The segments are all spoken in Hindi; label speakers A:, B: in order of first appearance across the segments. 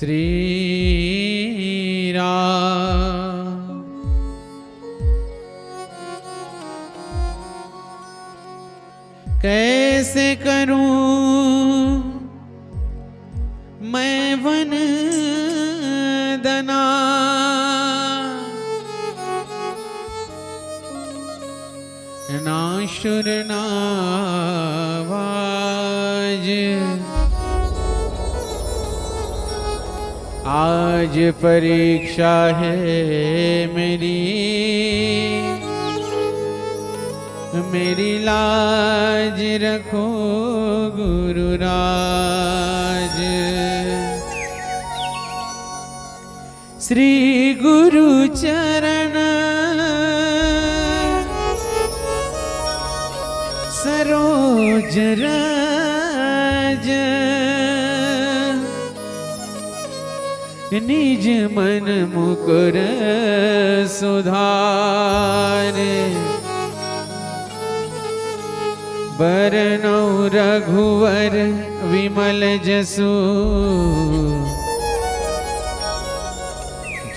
A: श्री राम। कैसे करूं मैं वंदना, ना शुर ना आवाज, आज परीक्षा है मेरी लाज रखो गुरुराज। श्री गुरु चरण सरोज रज, निज मन मुकुर सुधार। बरनौ रघुवर विमल जसु,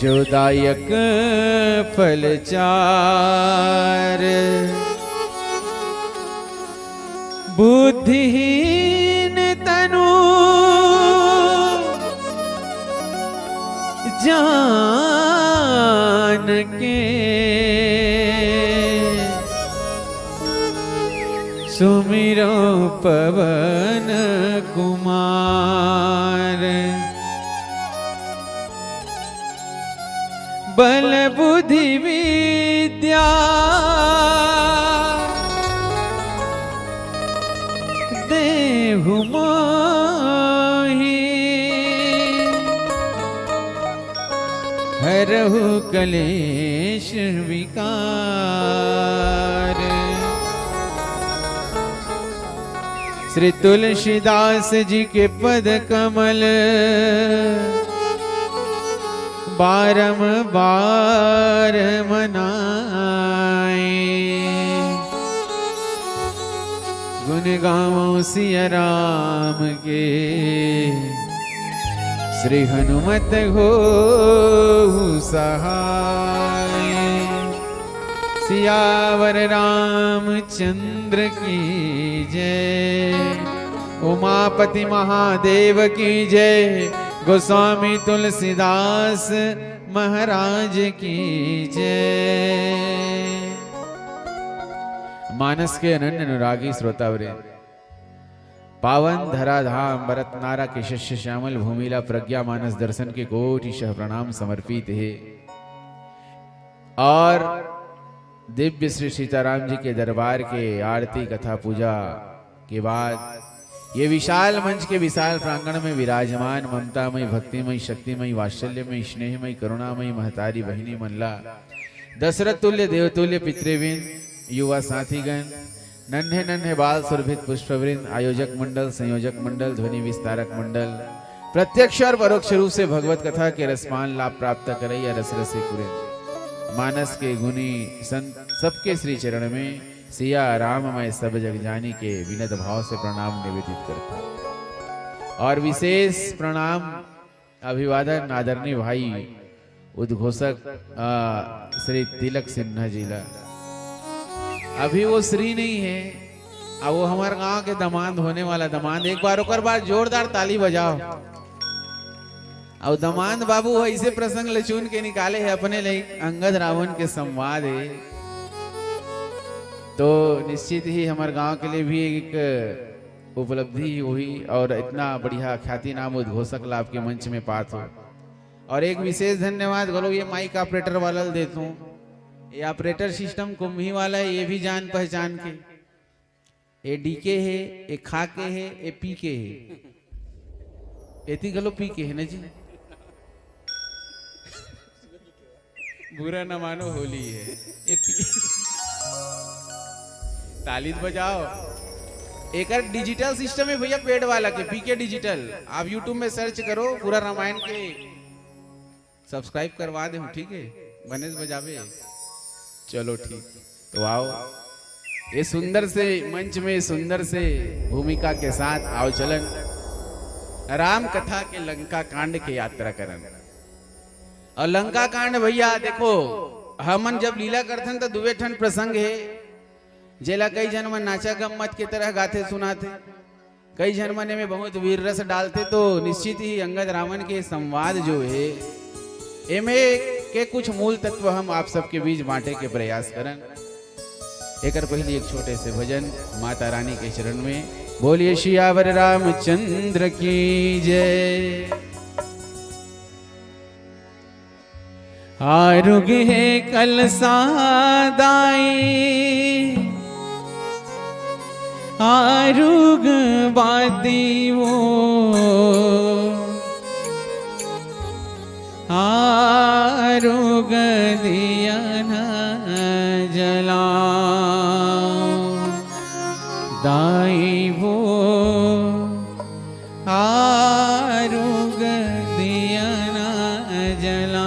A: जो दायक फल चार। बुद्धिहीन तनु जान के, सुमिरो पवन कुमार। बल बुद्धि विद्या देहु मोहि, हरहु कलेश विकार। श्री तुलसीदास जी के पद कमल बारंबार मनाए। गुण गावों सिया राम के, श्री हनुमत हो सहाय। सियावर रामचंद्र की जय, उमापति महादेव की जय। गोस्वामी तुलसीदास महाराज की जय। मानस के अनन्य अनुरागी श्रोतावृंद, पावन धराधाम भरत नारा के शिष्य श्यामल भूमिला प्रज्ञा मानस दर्शन के कोटिशः प्रणाम समर्पित है। और दिव्य श्री सीताराम जी के दरबार के आरती कथा पूजा के बाद ये विशाल मंच के विशाल प्रांगण में विराजमान ममतामयी भक्तिमयी शक्तिमयी वात्सल्यमयी स्नेहमयी करुणामयी महतारी बहिनी मनला, दशरथ तुल्य देवतुल्य पितृवृंद, युवा साथीगण, नन्हे नन्हे बाल सुरभित पुष्पवृंद, आयोजक मंडल, संयोजक मंडल, ध्वनि विस्तारक मंडल, प्रत्यक्ष और परोक्ष रूप से भगवत कथा के रसमान लाभ प्राप्त करैया रस रसिकुरिंद, मानस के गुणी संत सबके श्री चरण में सिया राम मैं सब जग जानी के विनत भाव से प्रणाम निवेदित करता हूं। और विशेष प्रणाम अभिवादन आदरणीय भाई उद्घोषक श्री तिलक सिन्हा जी ला। अभी वो श्री नहीं है, अब वो हमारे गांव के दमाद होने वाला दमाद। एक बार ओकर बाद जोरदार ताली बजाओ। और दमाद बाबू ऐसे प्रसंग लचून के निकाले है अपने लिए, अंगद रावण के संवाद है, तो निश्चित ही हमारे गांव के लिए भी एक उपलब्धि हुई और इतना बढ़िया ख्याति नाम उद्घोषक लाभ के मंच में पात हो। और एक विशेष धन्यवाद बोलो ये माइक ऑपरेटर वाला देता हूँ। ये ऑपरेटर सिस्टम कुंभी वाला है, ये भी जान पहचान के। ये डीके है, ये खा के है, ये पी के है, एती गलो पी के है ना जी। बुरा न मानो होली है। ताली बजाओ। एक डिजिटल सिस्टम है भैया पेड वाला के, पीके डिजिटल। आप यूट्यूब में सर्च करो, पूरा रामायण के सब्सक्राइब करवा दे, ठीक है। गणेश बजावे, चलो ठीक। तो आओ ये सुंदर से मंच में सुंदर से भूमिका के साथ आओ चलन राम कथा के लंका कांड के यात्रा करन। और लंका कांड भैया देखो हमन जब लीला करथन तो दुबे ठन प्रसंग है जेला कई जन मन नाचा गम्मत के तरह गाथे सुनाथे, कई जन मन में बहुत वीर रस डालते। तो निश्चित ही अंगद रावण के संवाद जो है एमे के कुछ मूल तत्व हम आप सबके बीच बांटे के प्रयास करन। एक पहले एक छोटे से भजन माता रानी के चरण में। बोलिए सियावर रामचंद्र की जय। आरुग है कलसा दाई आरुग बाती वो आरुग दिया न जला दाई वो आरुग दिया न जला।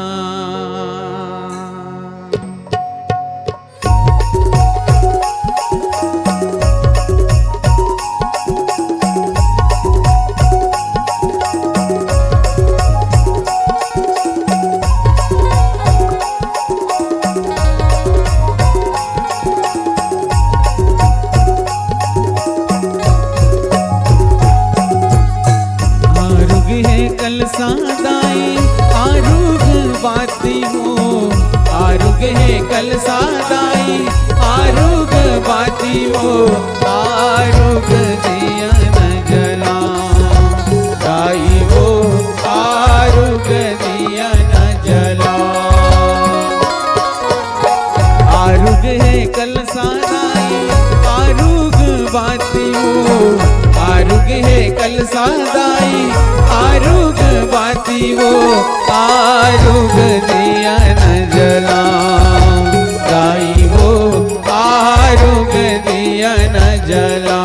A: सादाई आरुग बाती हो आरुग है कल सादाई आरुग बाती हो आरुग दिया न जला दाई हो आरुग दिया न जला। आरुग है कल सादाई आरुग बाती हो आरुग है कल सादाई आरुग बाती वो आरुग दिया न जला दाई वो आरुग दिया न जला।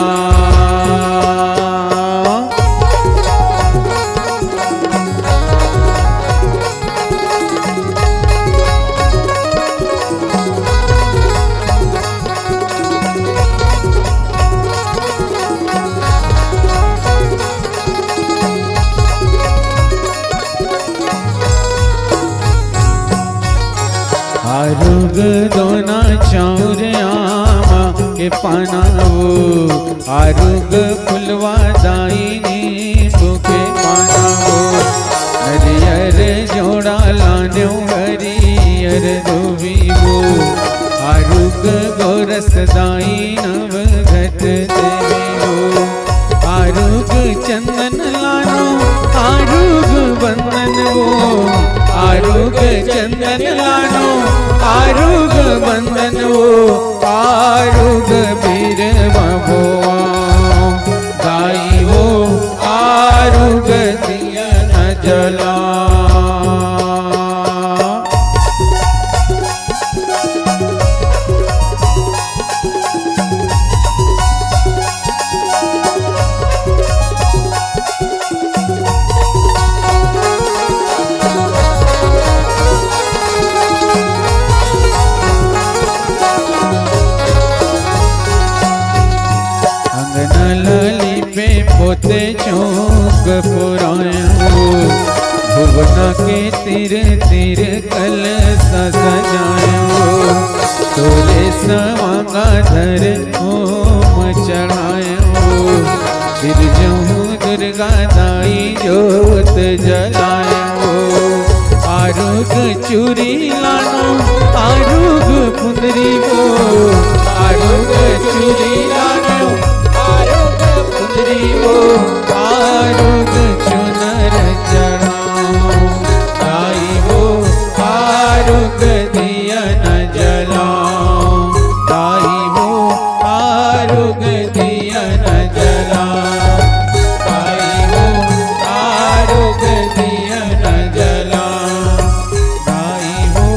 A: आरुग दोना चाउर आमा के पाना वो आरुग फुलवा दाई नींबू के पाना वो हरियर जोड़ा लान्यो हरियर धोबी वो आरुग गोरस दाई नवघट देवी वो आरुग चंदन लानो आरुग बंदन वो आरुग चंदन लानो आरुग बंदन वो आरुग बीर बाबो दाई वो आरुग दिया न जला। पोते चौक पुरायो भुवना के तिर तिर कल सजायो तोरे सवांगा धर ओम चढ़ायो फिर जहूँ दुर्गा दाई जोत जलायो। आरुग चूरी लानो आरुग पुंदरी वो आरुग चूरी लानो आरुग पुंदरी वो आरुग चुनर चढ़ाओ दाई वो आरुग दिया न जलाओ दाई वो आरुग दिया न जलाओ दाई वो आरुग दिया न जलाओ दाई वो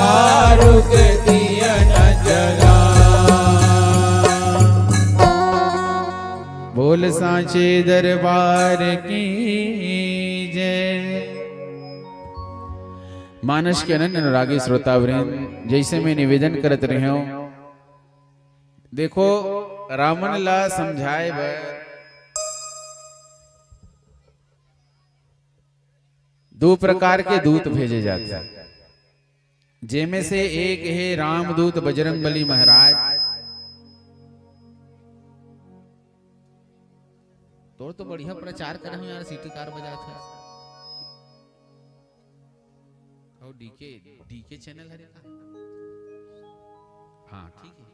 A: आरुग दिया न जलाओ। बोल सांचे दरबार की जय। मानस के अनन्य अनुरागी श्रोतावृंद, जैसे मैं निवेदन करत रहे हूं, देखो रावण ला समझाए बर दो प्रकार के दूत भेजे जाते हैं, जिनमें से एक है रामदूत बजरंगबली महाराज। तो बढ़िया प्रचार कर रहे हो यार, सिटी कार बजा था और डीके चैनल है का? हाँ ठीक है।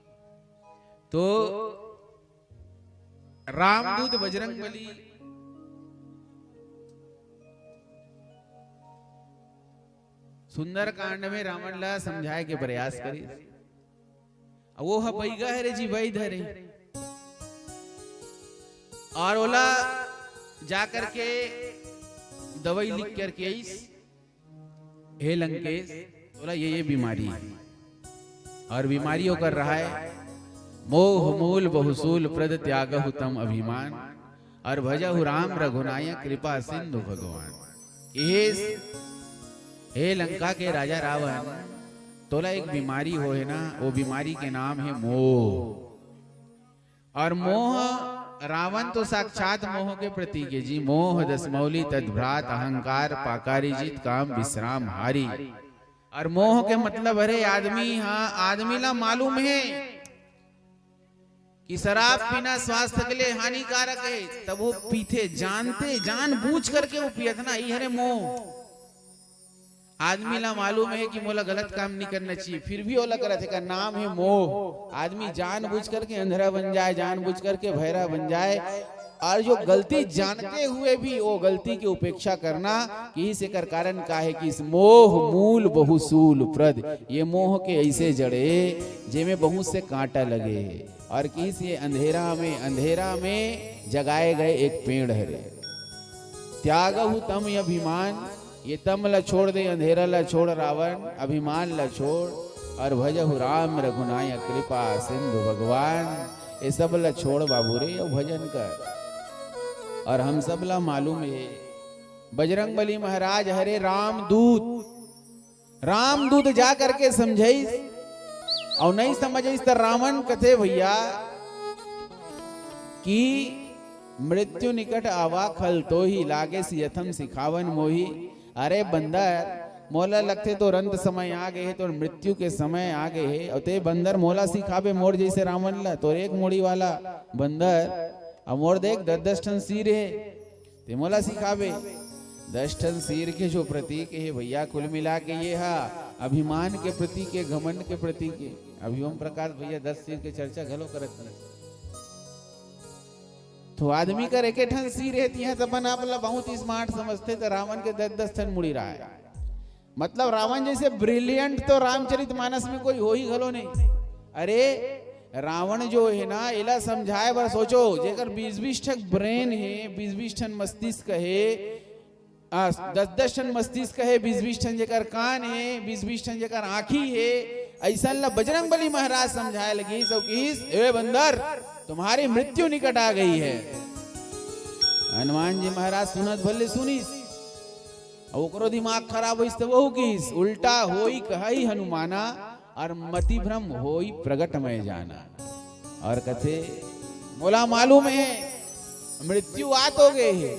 A: तो रामदूत बजरंगबली सुंदर कांड में रावण ला समझाए के प्रयास करी, वो बैगा है रे जी वही धरे, और ओला जाकर के दवाई लिख करके आईस, हे लंकेश बोला ये बीमारी है, और बीमारियों कर रहा है मोह मूल बहुसूल प्रद त्यागहु तम अभिमान, और भजहु राम रघुनायक कृपा सिंधु भगवान। हे लंका के राजा रावण, तोला एक बीमारी हो है ना, वो बीमारी के नाम है मोह। और मोह, रावण तो साक्षात मोह के प्रतीक है जी। मोह दसमौली तद्भ्रात अहंकार पाकारी जीत काम विश्राम हारी। और मोह के मतलब अरे आदमी, हाँ आदमी ला मालूम है कि शराब पीना स्वास्थ्य के लिए हानिकारक है, तब वो पीते, जानते जानबूझ करके वो पियत ना, ये हरे मोह। आदमी ला मालूम है कि मोला गलत काम नहीं करना चाहिए, फिर भी ओला करत है, का नाम है मोह। आदमी जानबूझ करके अंधेरा बन जाए, जानबूझ करके भैरा बन जाए, और जो गलती जानते हुए भी वो गलती की उपेक्षा करना, कि इस एकर कारण का है कि इस मोह मूल बहुसूल प्रद, ये मोह के ऐसे जड़े जेमें बहुत से कांटा लगे, और किस ये अंधेरा में जगाए गए एक पेड़ है। त्यागहु तम अभिमान, ये तम ला छोड़ दे, अंधेरा ला छोड़ रावण, अभिमान ला छोड़, और भजहु राम रघुनायक कृपा सिंधु भगवान, ये सब ला छोड़ बाबू रे और भजन कर। और हम सब ला मालूम है बजरंगबली महाराज हरे रामदूत जा करके समझाई, और नहीं समझाइस तो रावण कथे भैया कि मृत्यु निकट आवा खल तो ही लागे सियथम सिखावन मोही। अरे बंदर मोला लगते तो रंत समय आ गए है, तो मृत्यु के समय आ गए है, और ते बंदर मोला सिखाबे मोर जैसे रावण ला, तो एक मोड़ी वाला बंदर, और मोर देख 10 टन सिर है, ते मोला सिखाबे 10 टन सिर के जो प्रतीक है भैया, कुल मिला के ये हा अभिमान के प्रतीक है, घमंड के प्रतीक है। अभी ओम प्रकाश भैया 10 सिर के चर्चा घलो करत नहीं, तो आदमी का एक ठन सिर रहती है, तब आप बहुत स्मार्ट समझते, तो रावण के 10 ठन मुड़ी रहा है। मतलब रावण जैसे ब्रिलियंट तो रामचरितमानस में कोई हो ही घलो नहीं। अरे रावण जो है ना, इला समझाए बार सोचो, जेकर 20-20 ठन ब्रेन है, 20-20 ठन मस्तिष्क है, 10-10 ठन मस्तिष्क है, 20-20 ठन जेकर कान है, 20-20 ठन जेकर आँखी है, ऐसा ला बजरंगबली महाराज समझाए लगी सब किस, ए बंदर तुम्हारी मृत्यु निकट आ गई है। हनुमान जी महाराज सुनत भले सुनिस, ओकरो दिमाग खराब होइस तो वहु किस, उल्टा होई कहई हनुमाना, और मति भ्रम होई प्रगट में जाना। और कथे मोला मालूम है मृत्यु आ तो गए है,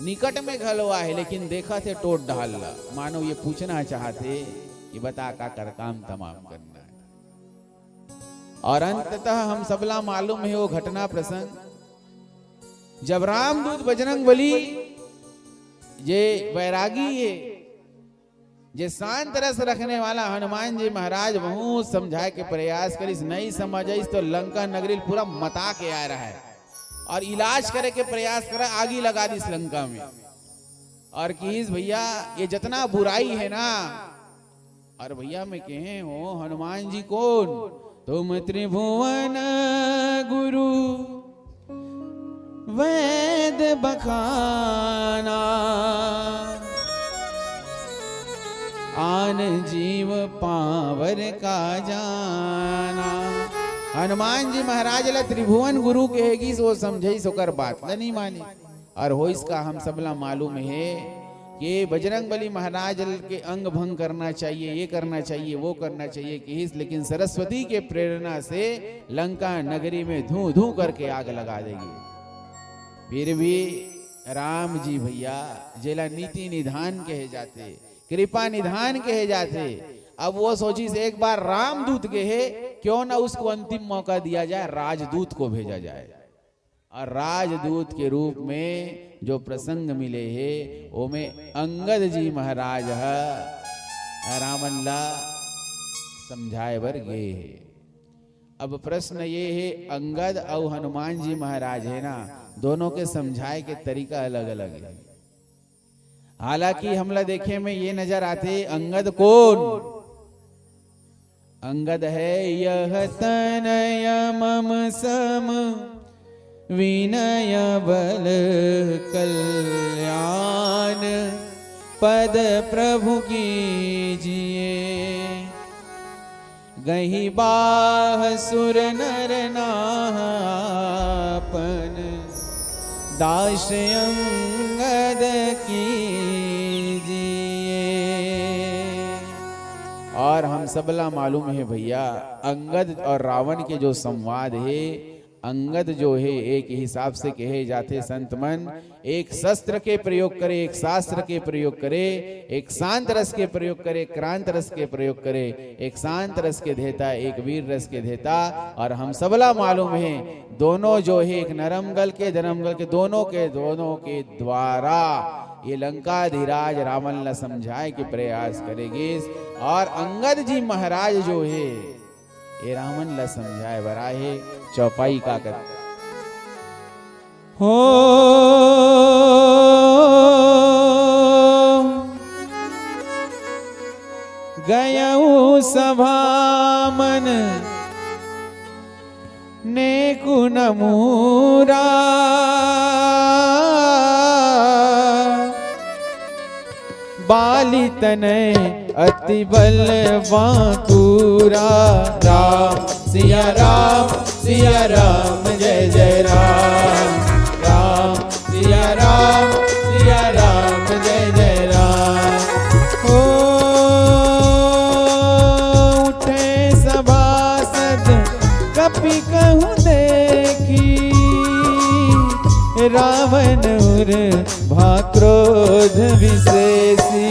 A: निकट में घलवा है, लेकिन देखा थे टोट ढाल ला। मानो ये पूछना चाहते कि बता का कर काम तमाम करना है। और अंततः हम सबला मालूम है वो घटना प्रसंग, जब रामदूत बजरंगबली ये वैरागी है, जे शांत रस रखने वाला हनुमान जी महाराज बहुत समझाए के प्रयास करिस, नहीं समझिस तो लंका नगरी पूरा मता के आ रहा है, और इलाज करे के प्रयास करा, आगी लगा दिस लंका में। और किस भैया ये जितना बुराई है ना, और भैया मैं कहे हो हनुमान जी कौन, तुम त्रिभुवन गुरु वेद बखाना, आन जीव पावर का जाना। हनुमान जी महाराज ला त्रिभुवन गुरु कहेगी, वो समझे सोकर बात नहीं माने। और हो इसका हम सबला मालूम है कि बजरंगबली महाराज के अंग भंग करना चाहिए, ये करना चाहिए, वो करना चाहिए कि लेकिन सरस्वती के प्रेरणा से लंका नगरी में धू धू करके आग लगा देगी। फिर भी राम जी भैया जेला नीति निधान कहे जाते, कृपा निधान कहे जाते। अब वो सोची से एक बार रामदूत कहे, क्यों ना उसको अंतिम मौका दिया जाए, राजदूत को भेजा जाए। और राजदूत के रूप में जो प्रसंग मिले है वो में अंगद जी महाराज रावण ला समझाए बर गए है। अब प्रश्न ये है, अंगद और हनुमान जी महाराज है ना, दोनों के समझाए के तरीका अलग अलग है। हालांकि हमला देखे में ये नजर आते, अंगद कौन? अंगद है यह तनय मम सम विनय बल कल्याण पद प्रभु कीजिए गही बाह सुर नर नापन दास अंगद कीजिए। और हम सबला मालूम है भैया, अंगद और रावण के जो संवाद है, अंगद जो है एक हिसाब से कहे जाते संत मन, एक शस्त्र के प्रयोग करे, एक शास्त्र के प्रयोग करे, एक शांत रस के प्रयोग करे, क्रांत रस के प्रयोग करे, एक शांत रस के देता, एक वीर रस के देता। और हम सबला मालूम है दोनों जो है एक नरम गल के धर्म गल के दोनों के द्वारा ये लंकाधिराज रावण ला समझाए के प्रयास करेगे। और अंगद जी महाराज जो है ये रावण ला समझाए बरा है। चौपाई का कर हो गयऊ सभा मन ने कुनमूरा बाली तनय अति बलवातुरा। राम सिया राम जय जय राम, राम सिया राम जय जय राम। हो उठे सभासद कपि कहूँ देखी, रावण उर भा क्रोध विशेषी।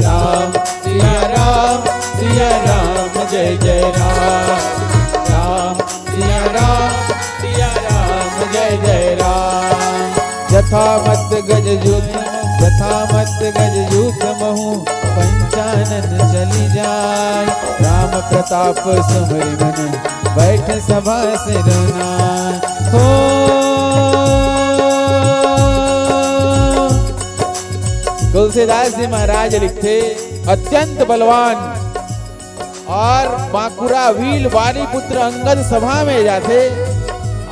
A: राम सिया राम जय जय राम, राम सिया राम जय जय राम। यथा मत गज युद्ध महु पंचानन चली जाय, राम प्रताप सुमरि मन बैठ सभा सिरना। हो तुलसीदास जी महाराज लिखते, अत्यंत बलवान और बांकुरा वील वाली पुत्र अंगद सभा में जाते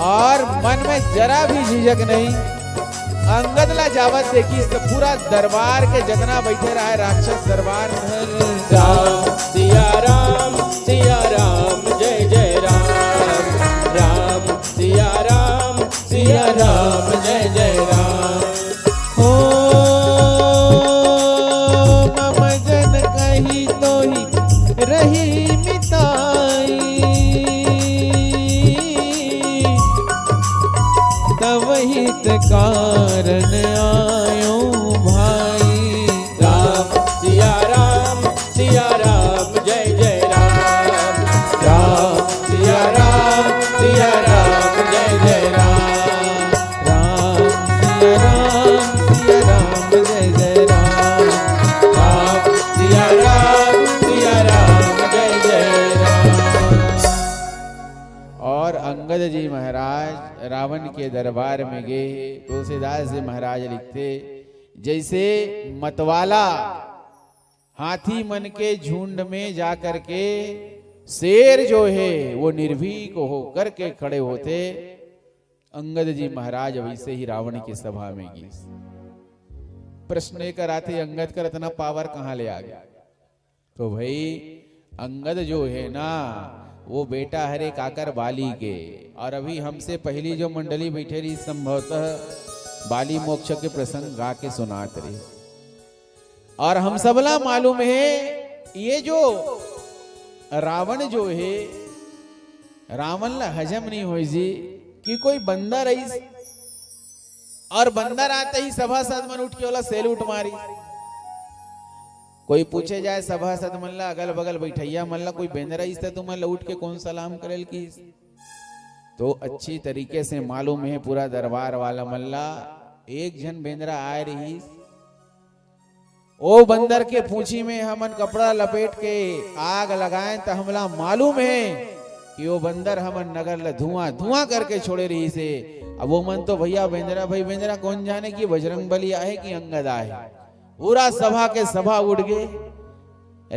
A: और मन में जरा भी झिझक नहीं। अंगद ला जावत देखी तो पूरा दरबार के जितना बैठे रहा राक्षस दरबार।
B: राम सिया राम जय जय राम, राम सिया राम जय जय राम।
A: हो मम जन कही तो ही रही मिताई, तब हित कारण आयो भाई।
B: राम सिया राम जय जय राम, राम सिया राम जय जय राम,
A: राम सिया राम जय जय राम,
B: राम सिया राम जय जय राम।
A: और अंगद जी महाराज रावण के दरबार में गए। तुलसीदास जी महाराज लिखते, जैसे मतवाला हाथी मन के झुंड में जाकर के शेर जो है वो निर्भीक होकर के खड़े होते, अंगद जी महाराज वैसे ही रावण की सभा में गए। प्रश्न ये कराते, अंगद का इतना पावर कहाँ ले आ गया? तो भाई अंगद जो है ना वो बेटा हरे काकर बाली के, और अभी हमसे पहली जो मंडली बैठे रही संभवतः बाली मोक्ष के प्रसंग गा के सुनात रही। और हम सबला मालूम है ये जो रावण जो है, रावण ला हजम नहीं हो जी कि कोई बंदा रही और बंदर आते ही सभासद मन उठ के बोला सैल्यूट मारी। कोई पूछे जाए सभासद मन ला अगल बगल बैठैया मन ला कोई बेंदरा इस तुम उठ के कौन सलाम करेल की, तो अच्छी तरीके से मालूम है पूरा दरबार वाला मल्ला एक जन बेंदरा आए रही। ओ बंदर के पूंछी में हमन कपड़ा लपेट के आग लगाए तो हमला मालूम है कि वो बंदर हमन नगर ला धुआं धुआं करके छोड़े रही से। अब वो मन तो भैया बेंदरा भाई बेंदरा कौन जाने की बजरंग बली आए कि अंगद आए, पूरा सभा के सभा उड़ गए।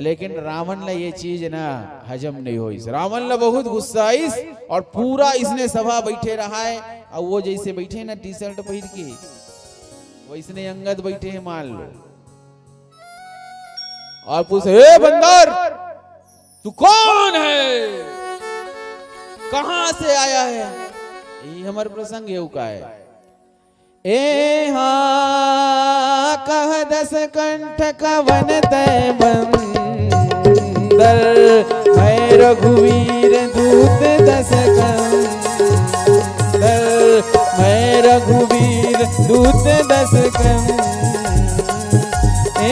A: लेकिन रावण ला ये चीज ना हजम नहीं हुई। रावण ला बहुत गुस्सा आइस और पूरा इसने सभा बैठे रहा है। और वो जैसे बैठे ना टी शर्ट पहन के वैसने अंगद बैठे हैं मान लो, और पूछे ए बंदर तू कौन है, कहां से आया है। ये हमारे प्रसंग है का है। ए हाँ कह दस कंठ कवन तय बंदर, मैं रघुवीर दूत दस कंदर, मैं रघुवीर दूत दस कंदर। ए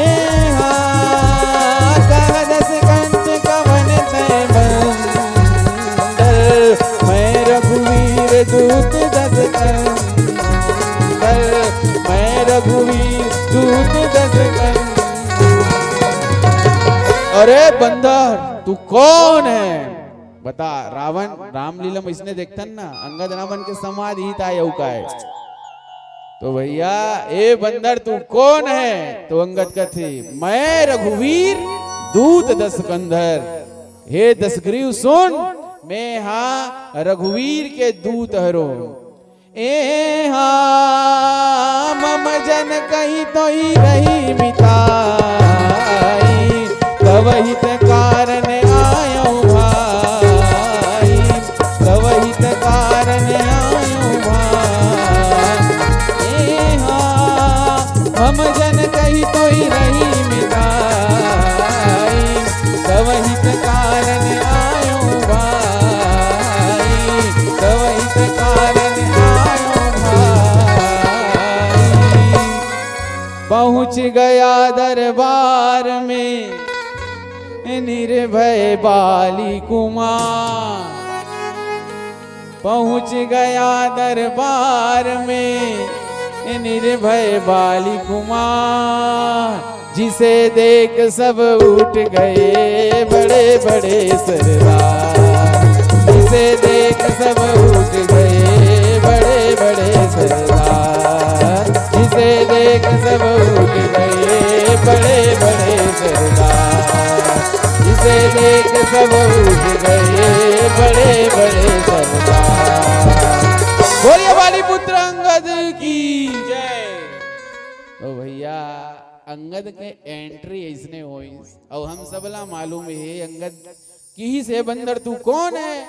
A: हाँ कह दस कंठ कवन तय बंदर, मैं रघुवीर दूत दस कंदर, मैं रघुवीर दूत दस कंदर। अरे बंदर तू कौन है बता। रावण रामलीला में इसने देखता ना अंगद रावण के समाधि ही था का है। तो भैया ए बंदर तू कौन है, तो अंगद कथे मैं रघुवीर दूत दस कंधर। हे दशग्रीव सुन, मैं हाँ रघुवीर के दूत हरो। ए हाँ मम जन कही तो ही रही मिताई, तब हित कारण आयो भाई, तब हित कारण आयो भाई। ए हाँ हम जन कही तो ही रही मिताई, तब हित कारण आयो भाई, तब हित कारण आयो भाई। पहुंच गया दरबार में निर्भय बाली कुमार, पहुंच गया दरबार में निर्भय बाली कुमार। जिसे देख सब उठ गए बड़े बड़े सरदार, जिसे देख सब उठ गए बड़े बड़े सरदार, जिसे देख सब उठ गए बड़े बड़े सरदार, जिसे देख सब उठ गए बड़े बड़े सरदार। बोलिए वाली पुत्र अंगद की जय। तो भैया अंगद के एंट्री इसने हुई और हम सबला मालूम है अंगद की से बंदर तू कौन है।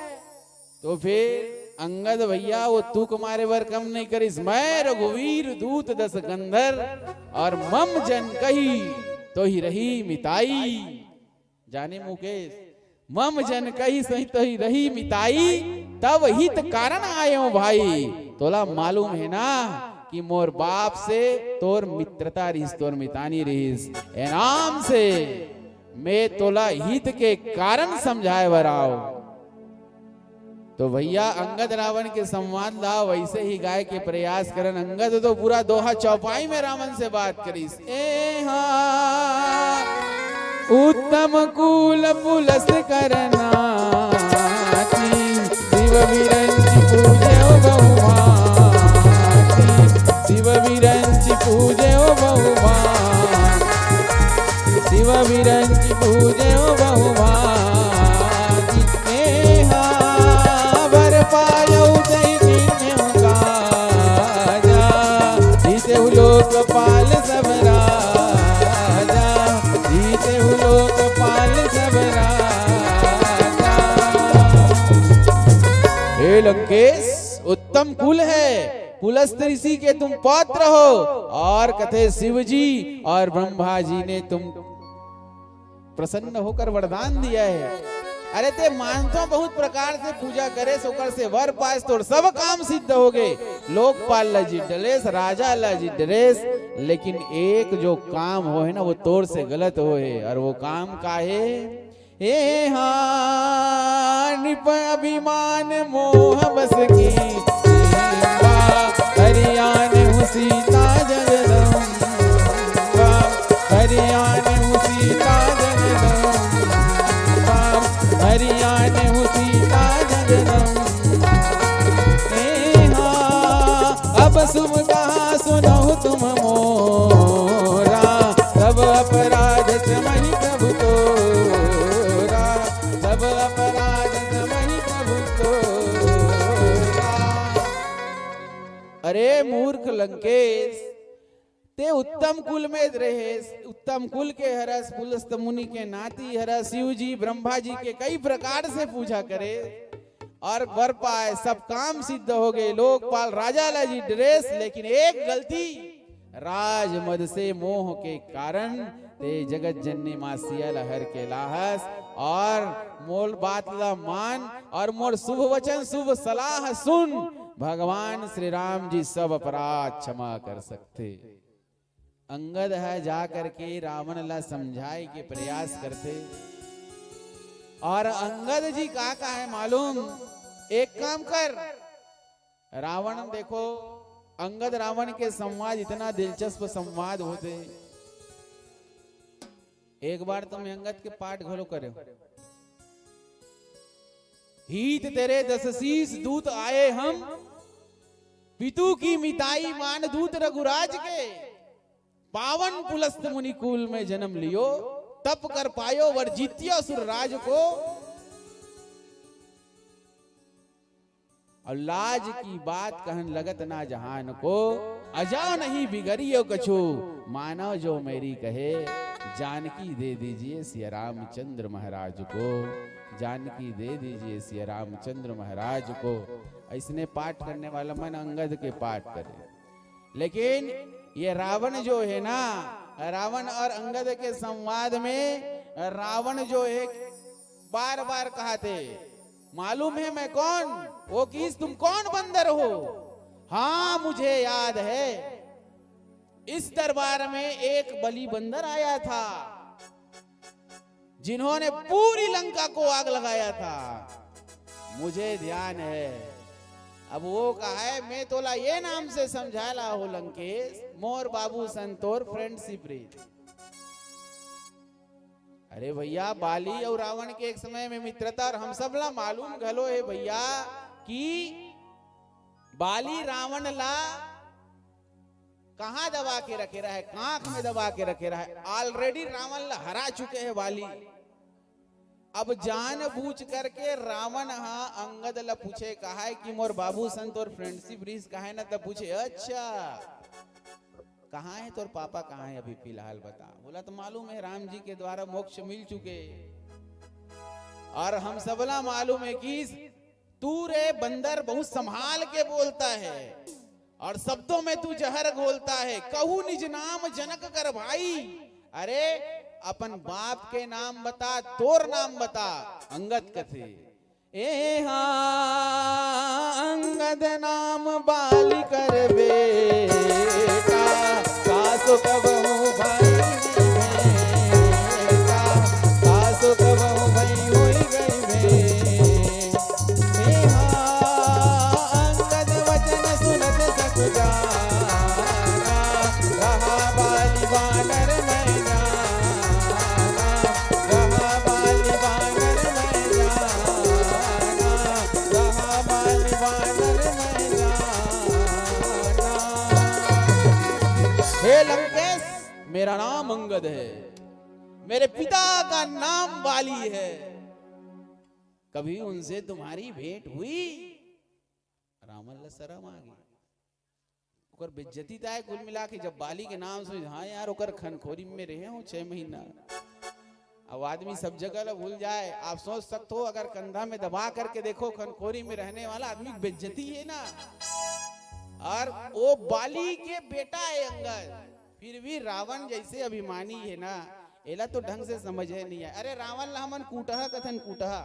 A: तो फिर अंगद भैया वो तू कुमारे वर कम नहीं करिस, मैं रघुवीर दूत दस कंधर और मम जन कही तो ही रही मिताई। जाने मुकेश मम जन कही सही तो ही रही मिताई, तब हित कारण आयो भाई। तोला मालूम है ना कि मोर बाप से तोर मित्रता रहीस, तोर मितानी रहीस, एनाम से मैं तोला हित के कारण समझाए बराओ। तो भैया अंगद रावण के संवाद ला वैसे ही गाय के प्रयास करन। अंगद तो पूरा दोहा चौपाई में रावण से बात करीस। ए हाँ उत्तम कुल पुलस करना, शिव विरंची पूजे बहुमाती, शिव विरंची पूजे बहुमाती, शिव विरंची पूजे बहुमाती। ए हाँ वर पायो दैन्यों काजा, जीते लोकपाल सब राजा, जीते लोकपाल सब राजा। हे लंकेश उत्तम कुल है, पुलस्त्य ऋषि के तुम पौत्र हो, और कथे शिव जी और ब्रह्मा जी ने तुम प्रसन्न होकर वरदान दिया है अरे ते मानतो बहुत प्रकार से पूजा करे सोकर से वर पास तोड़ सब काम सिद्ध हो गए, लोकपाल लजी डरेस, राजा लजी डरेस, लेकिन एक जो काम हो है ना वो तोड़ से गलत हो है। और वो काम का है, हे निप अभिमान मोह बस की हरियाण हूँ सीता जगदम्बा, हरियाण हूँ सीता जगदम्बा, हरियाण हूँ सीता जगदम्बा। अब शुभ कहा सुनो तुम मोरा, सब अपराध क्षमहि प्रभु तोरा, सब अपराध क्षमहि प्रभु तोरा। अरे मूर्ख लंकेश, ते उत्तम कुल में रहे, उत्तम कुल के हरस, पुलस्त मुनि के नाती हरस, शिव जी ब्रह्मा जी के कई प्रकार से पूजा करे और वर पाए, सब काम सिद्ध हो गए, लोकपाल राजा लाजी ड्रेस। लेकिन एक गलती, राज मद से मोह के कारण ते जगत जननी मां सियल हर के लाहस, और मोल बात ला मान और मोर शुभ वचन शुभ सलाह सुन, भगवान श्री राम जी सब अपराध क्षमा कर सकते। अंगद है जा करके रावण ला समझाए के प्रयास करते, और अंगद जी का है मालूम, एक काम कर, रावण देखो अंगद रावण के संवाद इतना दिलचस्प संवाद होते, एक बार तुम अंगद के पाठ घलो करे, हित तेरे 10 शीस दूत आए हम, पितु की मिताई मान दूत रघुराज के, पावन पुलस्त मुनि कुल में जन्म लियो, तप कर पायो वर जीत्यो सुर राज को, और लाज की बात कहन लगत ना जहान को, अजाओ नहीं बिगड़ियो कछु, मानो जो मेरी कहे, जानकी दे दीजिए सिया रामचंद्र महाराज को, जानकी दे दीजिए सिया रामचंद्र महाराज को। इसने पाठ करने वाला मन अंगद के पाठ करे, लेकिन ये रावण जो है ना, रावण और अंगद के संवाद में रावण जो है बार बार कहते, मालूम है मैं कौन, वो किस तुम कौन बंदर हो, हाँ मुझे याद है, इस दरबार में एक बलि बंदर आया था जिन्होंने पूरी लंका को आग लगाया था, मुझे ध्यान है। अब वो कहा है मैं तोला ये नाम से समझाला हो लंकेश, मोर बाबू संतोर फ्रेंडशिप रीत। अरे भैया बाली और रावण के एक समय में मित्रता, और हम सब ला मालूम घलो है भैया कि बाली रावण ला कहां दबा के रखे रहा है, कांख में दबा के रखे रहा है, ऑलरेडी रावण ला हरा चुके हैं बाली। अब जान बूझ करके रावण हाँ अंगद ला पूछे कहा है कि मोर बाबू संत और फ्रेंडशिप रीस कहा है ना, तब पूछे अच्छा कहाँ है तोर पापा, कहाँ है अभी फिलहाल बता। बोला तो मालूम है राम जी के द्वारा मोक्ष मिल चुके, और हम सबला मालूम है कि तू रे बंदर बहुत संभाल के बोलता है और शब्दों में तू जहर घोलता है, कहू निज नाम जनक कर भाई, अरे अपन बाप के नाम बता, तोर नाम बता। अंगद कथे ए हाँ अंगद नाम बाली कर बेटा, सासु कबहू भाई बेटा, सासु कबहू भाई होई गई बे, अंगद वचन सुनत सक जाना, रहा बाली बानर मैना, रहा बाली बानर मैना, रहा बाली बानर मैना। हे लंकेश, मेरा नाम अंगद है, मेरे पिता का नाम बाली है, कभी उनसे तुम्हारी भेंट हुई? रावण ला शरम आ गई, ओकर बेइज्जती था कुल मिला के, जब बाली के नाम से हाँ यार ओकर खनखोरी में रहे हो 6 महीना। अब आदमी सब जगह ला भूल जाए, आप सोच सकते हो अगर कंधा में दबा करके देखो खनखोरी में रहने वाला आदमी बेइज्जती है ना, और वो बाली के बेटा है अंगद, फिर भी रावण जैसे अभिमानी है ना,
C: एला तो ढंग से समझे नहीं है। अरे रावण ला हमन कूटहा कथन कूटहा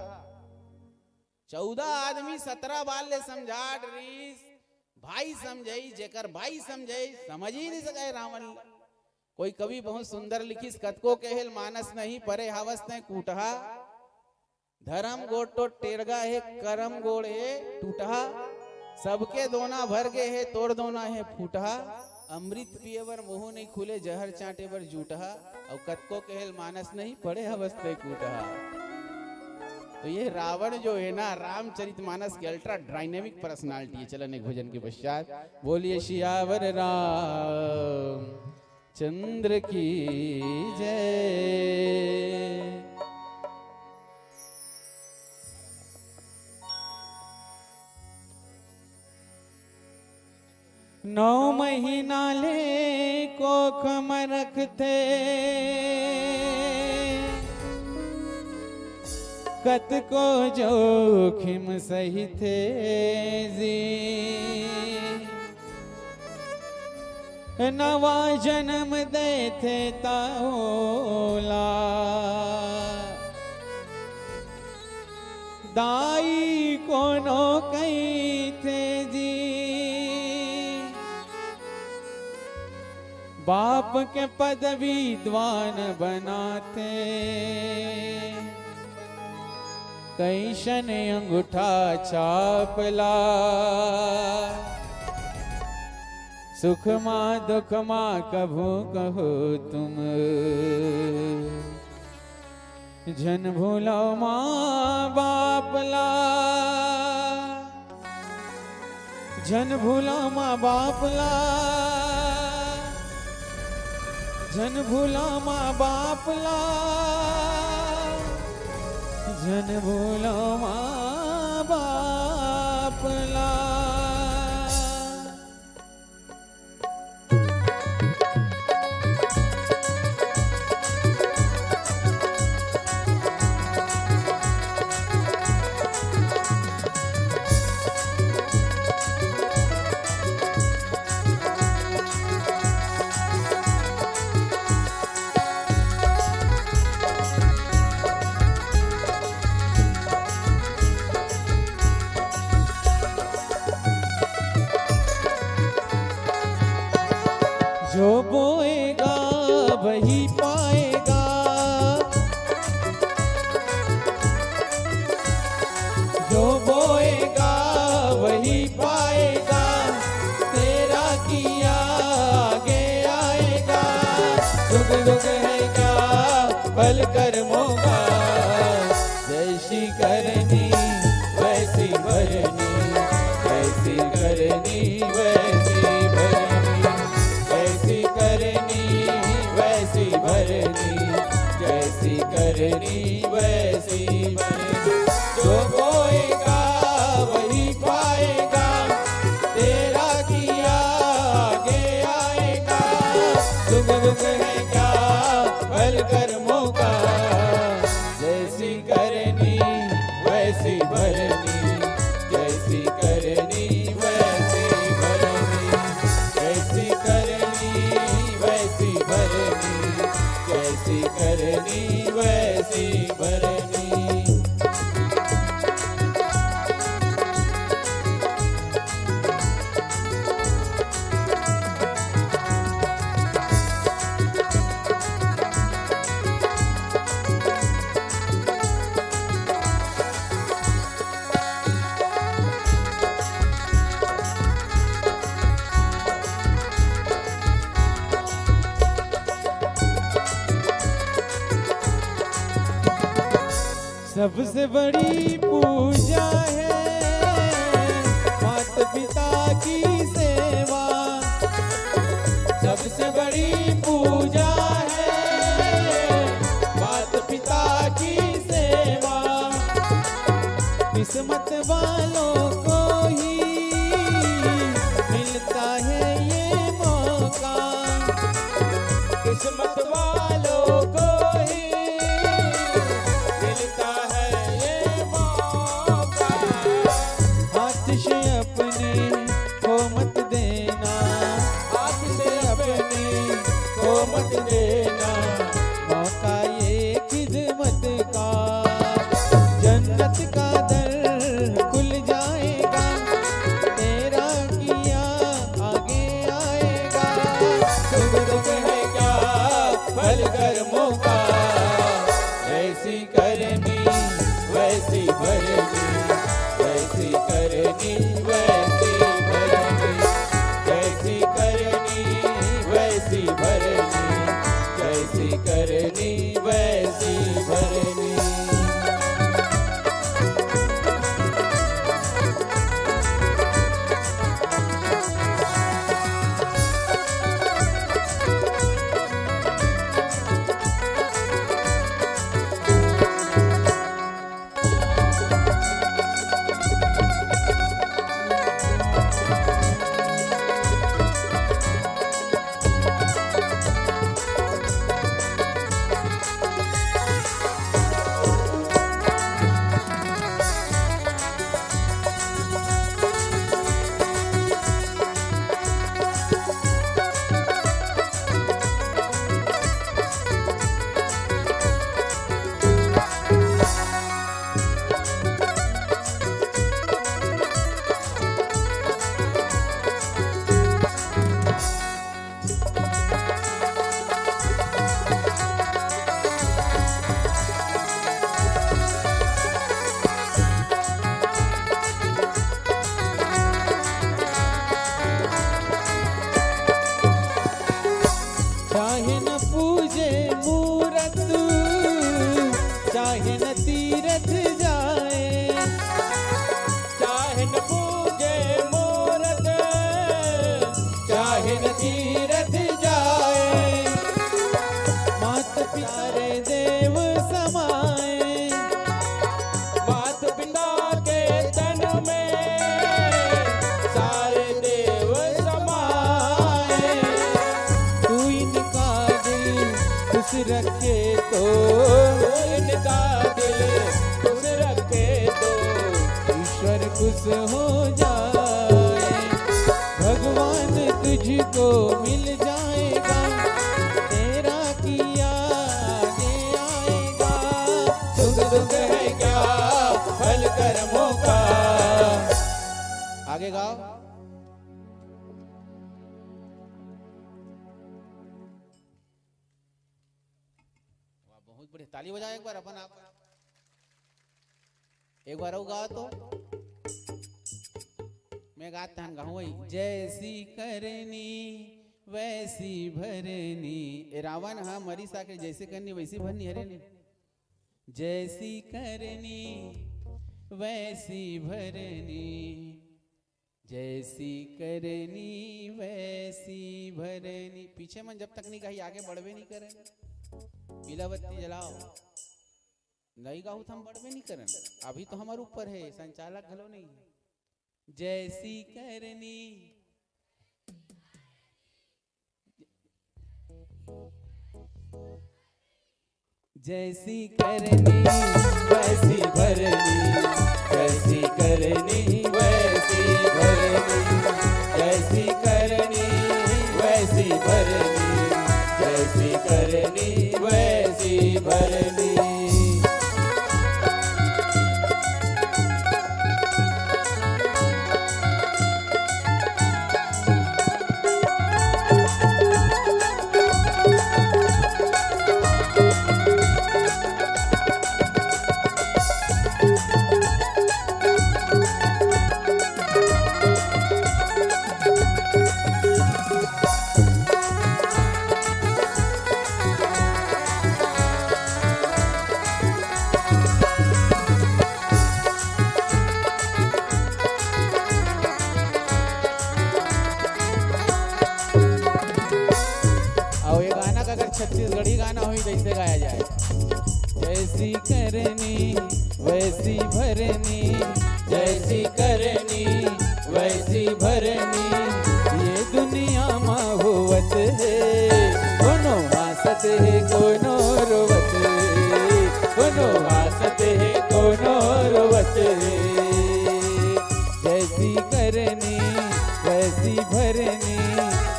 C: 14 आदमी 17 बार ले समझा रीस भाई समझाई जेकर भाई समझाई समझ ही नहीं सके रावण ला। कोई कवि बहुत सुंदर लिखिस कतको केहल मानस नहीं परे हवस ने कूटहा धर्म गोड़ तो टेरगा है करम गोड़ है टूटहा सबके दोना भर गए है तोड़ दोना है फूटहा अमृत पिए बर मुंह नहीं खुले जहर चाटे बर जूटहा और कतको केहल मानस नहीं पड़े हवस्ते कूटहा। तो ये रावण जो है ना रामचरितमानस की अल्ट्रा डायनेमिक पर्सनालिटी है। चलन एक भजन के पश्चात बोलिए सियावर राम चंद्र की जय। नौ महीना ले कोख में रखते कत को जोखिम सही थे जी नवा जन्म दे थे ताओला दाई कोनो कई थे जी बाप के पद विद्वान बनाते कैसन अंगूठा छापला सुख माँ दुख माँ कभू कहो तुम जन भूलो माँ बापला जन भूलो माँ बापला जन भूला माँ बापला जन भूला माँ बापला। जो बोएगा वही पाएगा जो बोएगा वही पाएगा तेरा किया आगे आएगा दुख दुख है क्या पल कर्मों का जैसी करनी वैसी भरनी जैसी करनी वैसी जैसी करनी वैसी भरनी जो बोएगा वही पाएगा तेरा किया आगे आएगा दुख दुख है क्या फल कर्मों का जैसी करनी वैसी भरनी जैसी करनी वैसी भरनी जैसी करनी वैसी भरनी जैसी करनी वैसी भरनी। सबसे बड़ी पूजा है माता पिता की सेवा सबसे बड़ी पूजा है माता पिता की सेवा किस्मत वालों को ही मिलता है ये मौका किस्मत वालों को ही मिलता है ये मौका हाथ से अपने को मत देना हाथ से अपने को मत देना मौका
B: फल कर्मों का। जैसी करनी वैसी भरनी, जैसी करनी वैसी भरनी, जैसी करनी वैसी भरनी, जैसी करनी वैसी भरनी। चाहे न पूजे मूरत, चाहे न तीरथ जाए, चाहे न पूजे मूरत, चाहे न तीरथ जाए, मात पिता रे देव समाए, मात पिता के तन में सारे देव समाए। तू इनका दिल खुश रखे तो, इनका दिल खुश रखे तो ईश्वर खुश हो जाए। भगवान तुझको मिल जाएगा, तेरा किया आगे आएगा। सुख दुख है क्या फल कर्मों का।
C: आगे गाओ। बहुत बढ़िया, ताली बजाओ एक बार अपन आप। एक बार और गाओ तो मैं गाता हूँ गाऊँ वही। जैसी करनी वैसी भरनी, ए रावण हाँ मरी साके जैसे करनी वैसी भरनी हरे ने। जैसी करनी वैसी भरनी, जैसी करनी वैसी भरनी। पीछे मन जब तक नहीं कही आगे बढ़वे नहीं करेंगे। पीला बत्ती जलाओ, नहीं गाऊ तो हम बढ़वे नहीं करें। अभी तो हमारे ऊपर है, संचालक घलो नहीं है। जैसी करनी जैसी करनी वैसी भरनी, जैसी करनी वैसी भरनी, जैसी करनी वैसी भरनी, जैसी करनी वैसी भरनी। छत्तीसगढ़ी गाना हुई जैसे गाया जाए। जैसी करनी वैसी भरनी, जैसी करनी वैसी भरनी, ये दुनिया में होवत है। कोनो हासत है कोनो रोवत है, कोनो हासत है कोनो रोवत है। जैसी करनी वैसी भरनी,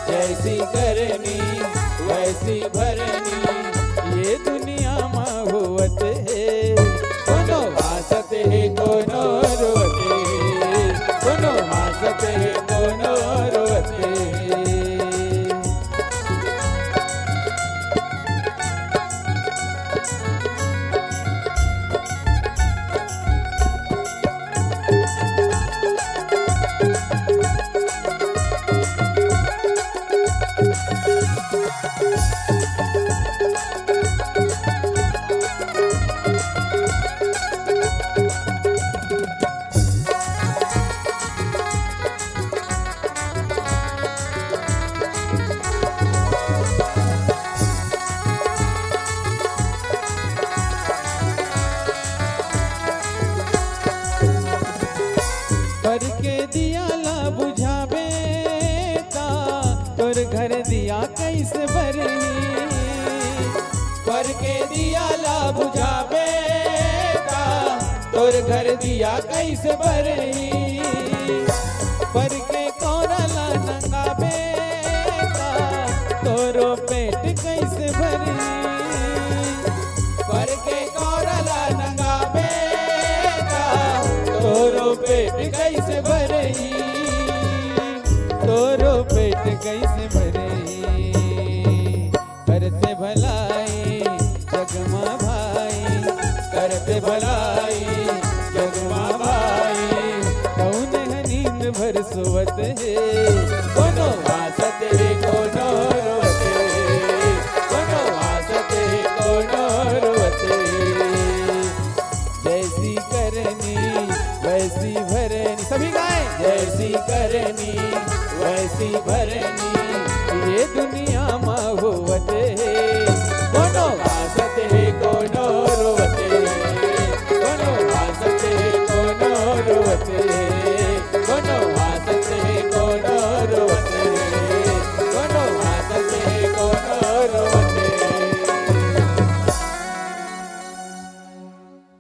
C: जैसी करनी वैसी भरनी, ये दुनिया में होवत है। कोनो हासत है कोनो रोवत है, कोनो हासत है कोनो रोवत है।
B: पर के दिया ला बुझावे ता तोर घर दिया कैसे भरही। पर के दिया ला बुझावे ता तोर घर दिया कैसे भरही। पर के कोरा ला नंगावे ता तोरो पेट कैसे भरही। पर के कोरा ला नंगावे तोरो पेट कैसे भरही। तोरो पेट कैसे भरही। करते भलाई जगमा भाई, करते भलाई जगमा भाई। कौन है नींद भर सोवत है, कोनो हासत है कोनो रोवत है। कोनो हासत है कोनो रोवत है। जैसी करनी वैसी भरनी, सभी गाएं। जैसी करनी वैसी भरनी, ये दुनिया माँ होवत है। कोनो हासत है कोनो रोवत है। कोनो हासत है कोनो रोवत है। कोनो हासत है कोनो रोवत है। कोनो हासत है कोनो रोवत है।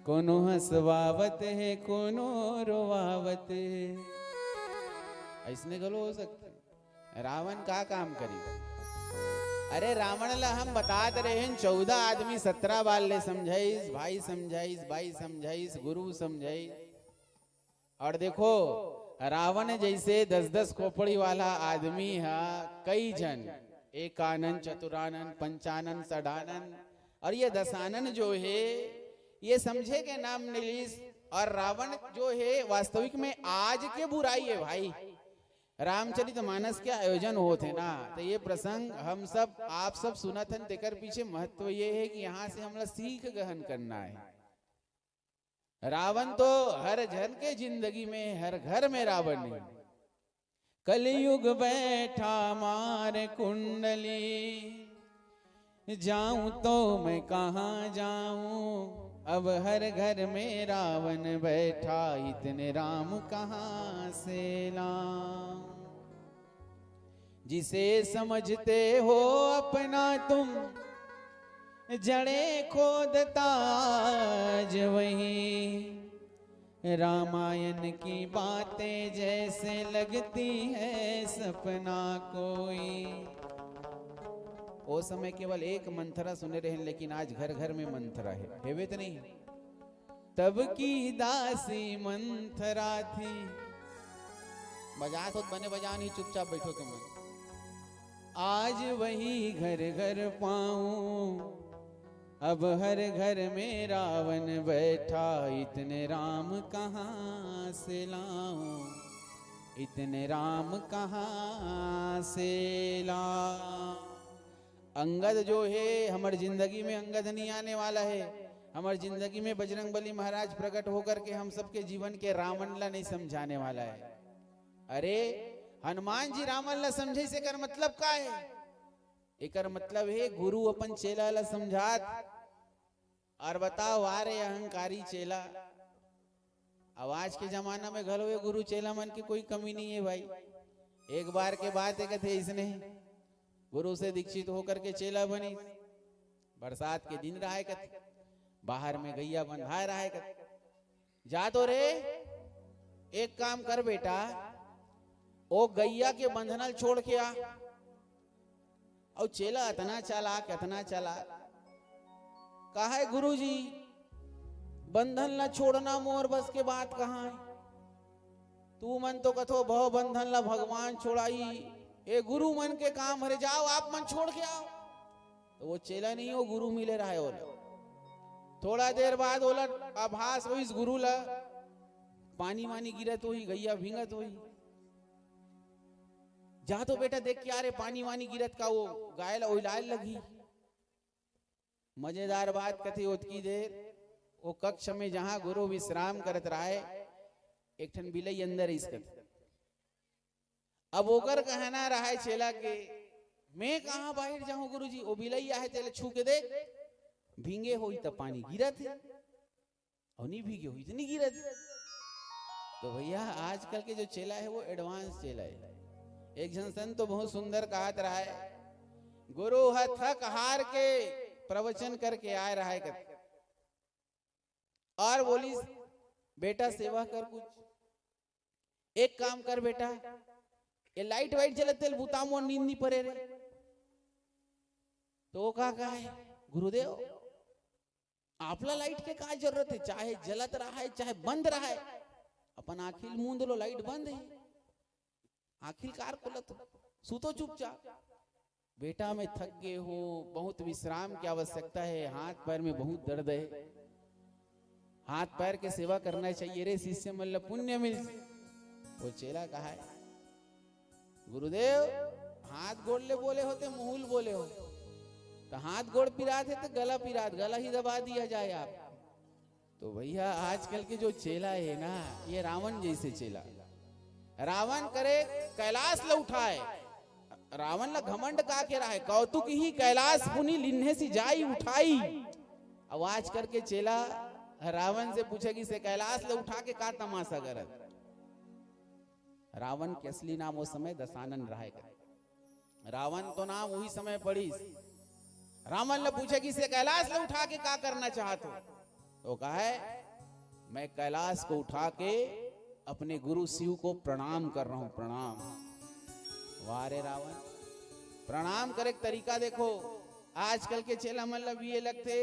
B: कोनो हंसवावत है कोनो रोवावत है। ऐसने गलो हो सकते। रावण का काम करी। अरे रावण ला हम बतात रहे हैं 14 आदमी 17 बार ले समझाइस, भाई समझाइस, भाई समझाइस, गुरु समझाइस। और देखो रावण जैसे 10-10 खोपड़ी वाला आदमी है कई जन, एकानन, चतुरानन, पंचानन, षडानन और ये दशानन जो है ये समझे के नाम नीलीस। और रावण जो है वास्तविक में आज के बुराई है भाई। रामचरित मानस के आयोजन होते ना, तो ये प्रसंग हम सब आप सब सुनत हन। तेकर पीछे महत्व ये है कि यहाँ से हमला सीख ग्रहण करना है। रावण तो हर जन के जिंदगी में हर घर में रावण है। कलयुग बैठा मार कुंडली, जाऊं तो मैं कहाँ जाऊं। अब हर घर में रावण बैठा, इतने राम कहाँ से लाऊं। जिसे समझते हो अपना तुम, जड़े खोदता आज वही। रामायण की बातें जैसे लगती है सपना कोई। वो समय केवल एक मंथरा सुने रहे, लेकिन आज घर घर में मंथरा है। हेवे तो नहीं। तब की दासी मंथरा थी। बजा तो बने बजा नहीं, चुपचाप बैठो तुम। आज वही घर घर पाऊं, अब हर घर में रावण बैठा। इतने राम कहाँ से लाऊं, इतने राम कहाँ से लाऊं। अंगद जो है हमारी जिंदगी में अंगद नहीं आने वाला है। हमारी जिंदगी में बजरंगबली महाराज प्रकट होकर के हम सबके जीवन के रावण ला नहीं समझाने वाला है। अरे हनुमान जी रावण ला समझे से कर मतलब का है? एकर मतलब है गुरु अपन चेला ला समझात और बताओ अरे अहंकारी चेला। आज के जमाना में घलो ये गुरु चेला मन की कोई कमी नहीं है भाई। एक बार के बात है कहते इसने गुरु से दीक्षित होकर के चेला बनी। बरसात के दिन रहा है, बाहर में गैया बंधा रहा है। जा तो रे एक काम कर बेटा, ओ गैया के बंधनल छोड़ के आ। और चेला इतना चालाक इतना चालाक, कहा है गुरुजी बंधन ला छोड़ना मोर बस के बात कहाँ है। तू मन तो कथो भव बंधन ला भगवान छोड़ाई, ए गुरु मन के काम हरे, जाओ आप मन छोड़ के आओ। तो वो चेला नहीं हो गुरु मिले रहा है। ओला थोड़ा देर बाद ओला आभास हो इस गुरु ला पानी वानी गिरत हुई, गैया भींगत हुई।
C: जा तो बेटा देख के आ रे पानी वानी गिरत का वो गायल ओइलाल लगी। मजेदार बात कथी ओतकी देर वो कक्ष में जहां गुरु विश्राम करत रहे एक ठन बिलई अंदर इसकत। अब ओकर कहना रहा है चेला के मैं कहाँ बाहर जाऊं गुरुजी, वो बिलई आहे तेले छू के देख भींगे होई तब पानी गिरत है और नहीं भीगे हुई तो नहीं गिरत। तो भैया आजकल के जो चेला है वो एडवांस चेला है। एक जन संत तो बहुत सुंदर कहत रहा है, गुरु ह थक हार के प्रवचन करके आ रहा है और बोली बेटा सेवा कर कुछ, एक काम कर बेटा ये लाइट वाइट जलते बुताम और नींद नहीं पड़े रे। तो वो कहा है गुरुदेव आपला लाइट के का जरूरत है, चाहे जलत रहा है चाहे बंद रहा है, अपन आखिल मूंद लो लाइट बंद है आखिरकार खुलत सूतो चुपचाप। बेटा मैं थक गए हो, बहुत विश्राम की आवश्यकता है, हाथ पैर में बहुत दर्द है, हाथ पैर के सेवा करना चाहिए रे शिष्य मतलब पुण्य मिल। वो चेला कहा है गुरुदेव हाथ गोड़ ले बोले होते मुहुल बोले हो, तो हाथ गोड़ पिरात है तो गला पिरात, गला ही दबा दिया जाए आप। तो भैया आजकल के जो चेला है ना ये रावण जैसे चेला। रावण करे कैलाश ल उठाए, रावण ला घमंड का के रहा है कौतुक ही कैलाश पुनी लिन्हे सी जाई उठाई। अब आज करके चेला रावण से पूछेगी से कैलाश ले उठा के का तमाशा करत। रावण के असली नाम उस समय दशानन रहा है। रावण तो नाम वही समय पड़ी। रावण ने पूछेगी से कैलाश ले उठा के का करना चाहते हो, तो कहा है मैं कैलाश को उठा के अपने गुरु शिव को प्रणाम कर रहा हूं, प्रणाम। वाह रे रावण, प्रणाम करे तरीका देखो। आजकल के चेला मतलब ये लगते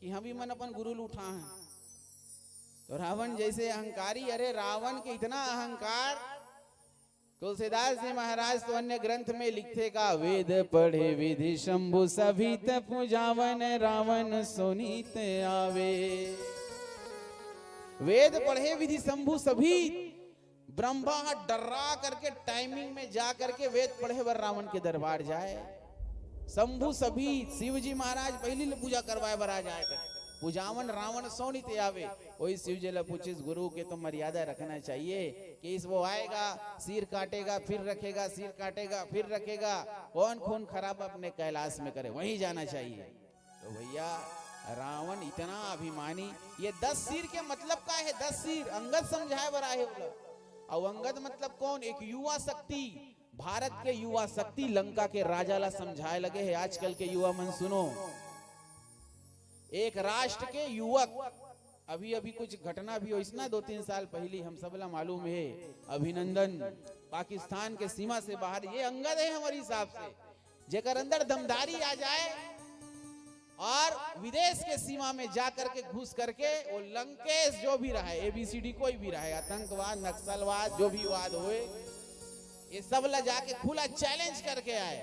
C: कि हम भी मन अपन गुरु उठा हैं। तो रावण जैसे अहंकारी, अरे रावण के इतना अहंकार तुलसीदास जी महाराज तो अन्य ग्रंथ में लिखते का वेद पढ़े विधि शंभु सभी पूजावन रावण सोनीत आवे। वेद पढ़े विधि शंभु सभी, ब्रह्मा डर्रा करके टाइमिंग में जा करके वेद पढ़े बर रावण के दरबार जाए। शंभु सभी शिव जी महाराज पहली पूजा करवाए बर आ जाए, पूजावन रावण सोनित आवे। वही शिव जी ला पूछिस गुरु के तो मर्यादा रखना चाहिए कि इस वो आएगा सिर काटेगा फिर रखेगा, सिर काटेगा फिर रखेगा, कौन खून खराब अपने कैलाश में करे वहीं जाना चाहिए। तो भैया रावण इतना अभिमानी, ये 10 सिर के मतलब का है 10 सिर अंगद समझाए बर आए बोला। और अंगद मतलब कौन, एक युवा शक्ति, भारत के युवा शक्ति लंका के राजा ला समझाए लगे है। आजकल के युवा मन सुनो, एक राष्ट्र के युवक, अभी अभी कुछ घटना भी हो इसना 2-3 साल पहली हम सब ला मालूम है, अभिनंदन पाकिस्तान के सीमा से बाहर, ये अंगद है हमारे हिसाब से, जेकर अंदर दमदारी आ जाए और विदेश के सीमा में जा करके घुस करके वो लंकेश जो भी रहा है, ABCD कोई भी रहा है, आतंकवाद नक्सलवाद जो भी वाद हुए, ये सब ला जाके खुला चैलेंज करके आए।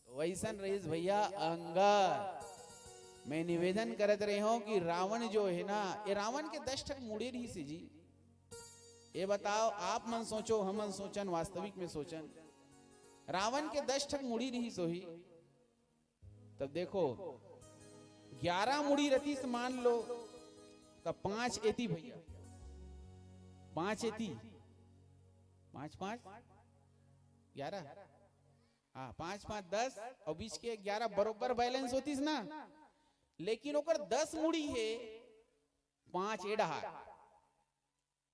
C: तो वैसन रईस भैया अंगद, मैं निवेदन करत रही हूं कि रावण जो है ना, ये रावण के 10 टक मुड़े रही से जी। ये बताओ आप मन सोचो हम मन सोचन, वास्तविक में सोचन रावण के 10 टक मुड़ी रही सोही, तब देखो 11 मुड़ी रती से मान लो तब 5 एती भैया, 5 एती 5 5 11, हाँ 5 5 10 और बीच के 11 बरोबर बैलेंस होती ना। लेकिन ओकर 10 मुड़ी है, 5 एडहा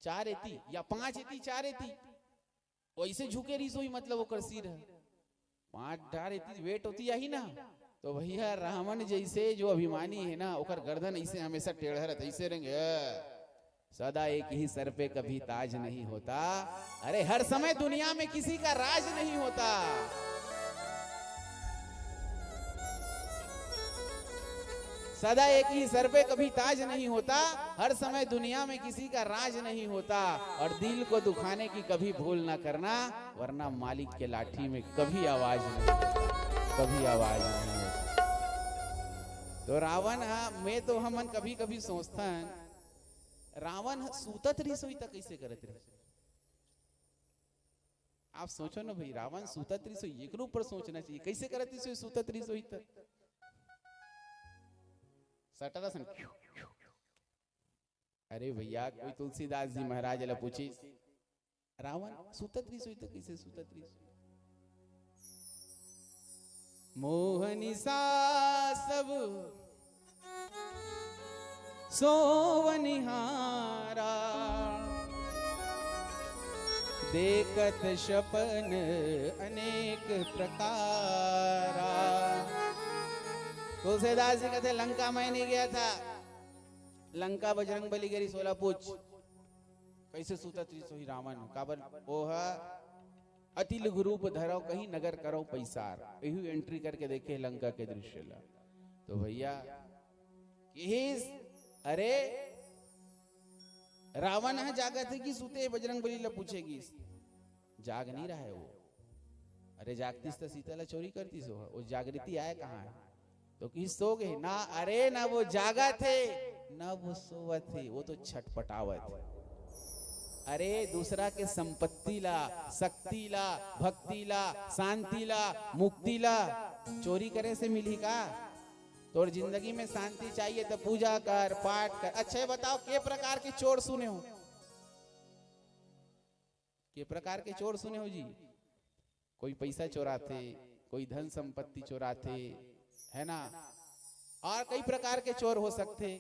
C: 4 एती या 5 एती 4 एती, वैसे झुके रही सोई मतलब ओकर सिर है 5 ढार एती वेट होती यही ना। तो भैया रावण जैसे जो अभिमानी है ना, ओकर गर्दन ऐसे हमेशा टेढ़ा रहता, ऐसे रहेंगे सदा एक ही सर पे कभी ताज नहीं होता। अरे हर समय दुनिया में किसी का राज नहीं होता। सदा एक ही सर पे कभी ताज नहीं होता, हर समय दुनिया में किसी का राज नहीं होता। और दिल को दुखाने की कभी भूल ना करना, वरना मालिक के लाठी में कभी आवाज नहीं होता, कभी आवाज नहीं होता। तो रावण मैं तो हमन कभी कभी सोचता रावण सूतत रही सोई तक कैसे करत रही।
B: आप सोचो ना भाई, रावण सूतत्री सो एक ऊपर सोचना चाहिए, कैसे करती सो सूतत्री सो सटरा सन। अरे भैया कोई तुलसीदास जी महाराज ला पूछी, रावण सूतत्री सो कैसे सूतत्री सो? मोहनी सा सब सोवनिहारा, देखत सपन अनेक प्रकारा। तुलसीदास जी कहते लंका में नहीं गया था, लंका बजरंग बली गिरी 16 पूछ, कैसे सूतत्री सोई रावण काबर ओह अति लघु रूप धरो कहीं नगर करो पैसार। यही एंट्री करके देखे लंका के दृश्य ला। तो भैया अरे रावण है जागा थे कि सूते, बजरंग बली ला पूछेगी, जाग नहीं रहा है वो। अरे जागतीस तो सीता ला चोरी करती सो, वो जागृति आए कहाँ है? तो कि सो गए ना? अरे ना वो जागा थे ना वो सोवा थे, वो तो छटपटावत। अरे दूसरा के संपत्ति ला, शक्ति ला, भक्ति ला, शांति ला, मुक्ति ला चोरी करे से मिली का? तो जिंदगी में शांति चाहिए तो पूजा कर, पाठ कर। अच्छा बताओ के प्रकार के चोर सुने हो? के प्रकार के चोर सुने हो जी? कोई पैसा चोराते, कोई धन संपत्ति चोराते, है ना? और कई प्रकार के चोर हो सकते,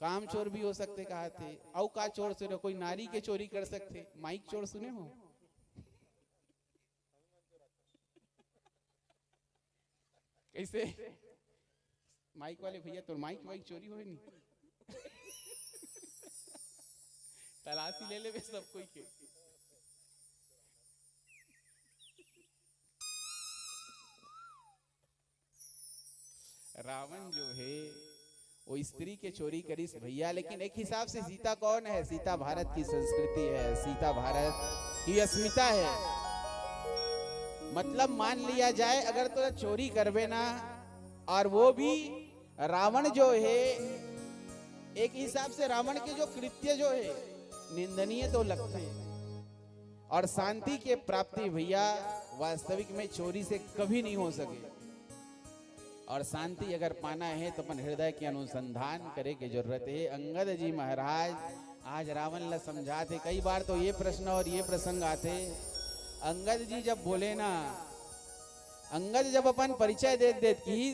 B: काम चोर भी हो सकते कहा थे। औ का चोर सुने? कोई नारी के चोरी कर सकते। माइक चोर सुने हो? कैसे माइक वाले भैया तो माइक चोरी हो नहीं? तलाशी ले ले सब कोई के। रावण जो है वो स्त्री के चोरी करीस भैया, लेकिन एक हिसाब से सीता कौन है? सीता भारत की संस्कृति है, सीता भारत की अस्मिता है। मतलब मान लिया जाए अगर तो चोरी करवे ना, और वो भी रावण जो है, एक हिसाब से रावण के जो कृत्य जो है निंदनीय तो लगते हैं। और शांति के प्राप्ति भैया वास्तविक में चोरी से कभी नहीं हो सके। और शांति अगर पाना है तो अपन हृदय के अनुसंधान करे की जरूरत है। अंगद जी महाराज आज रावण ला समझाते। कई बार तो ये प्रश्न और ये प्रसंग आते, अंगद जी जब बोले ना, अंगद जब अपन परिचय दे कि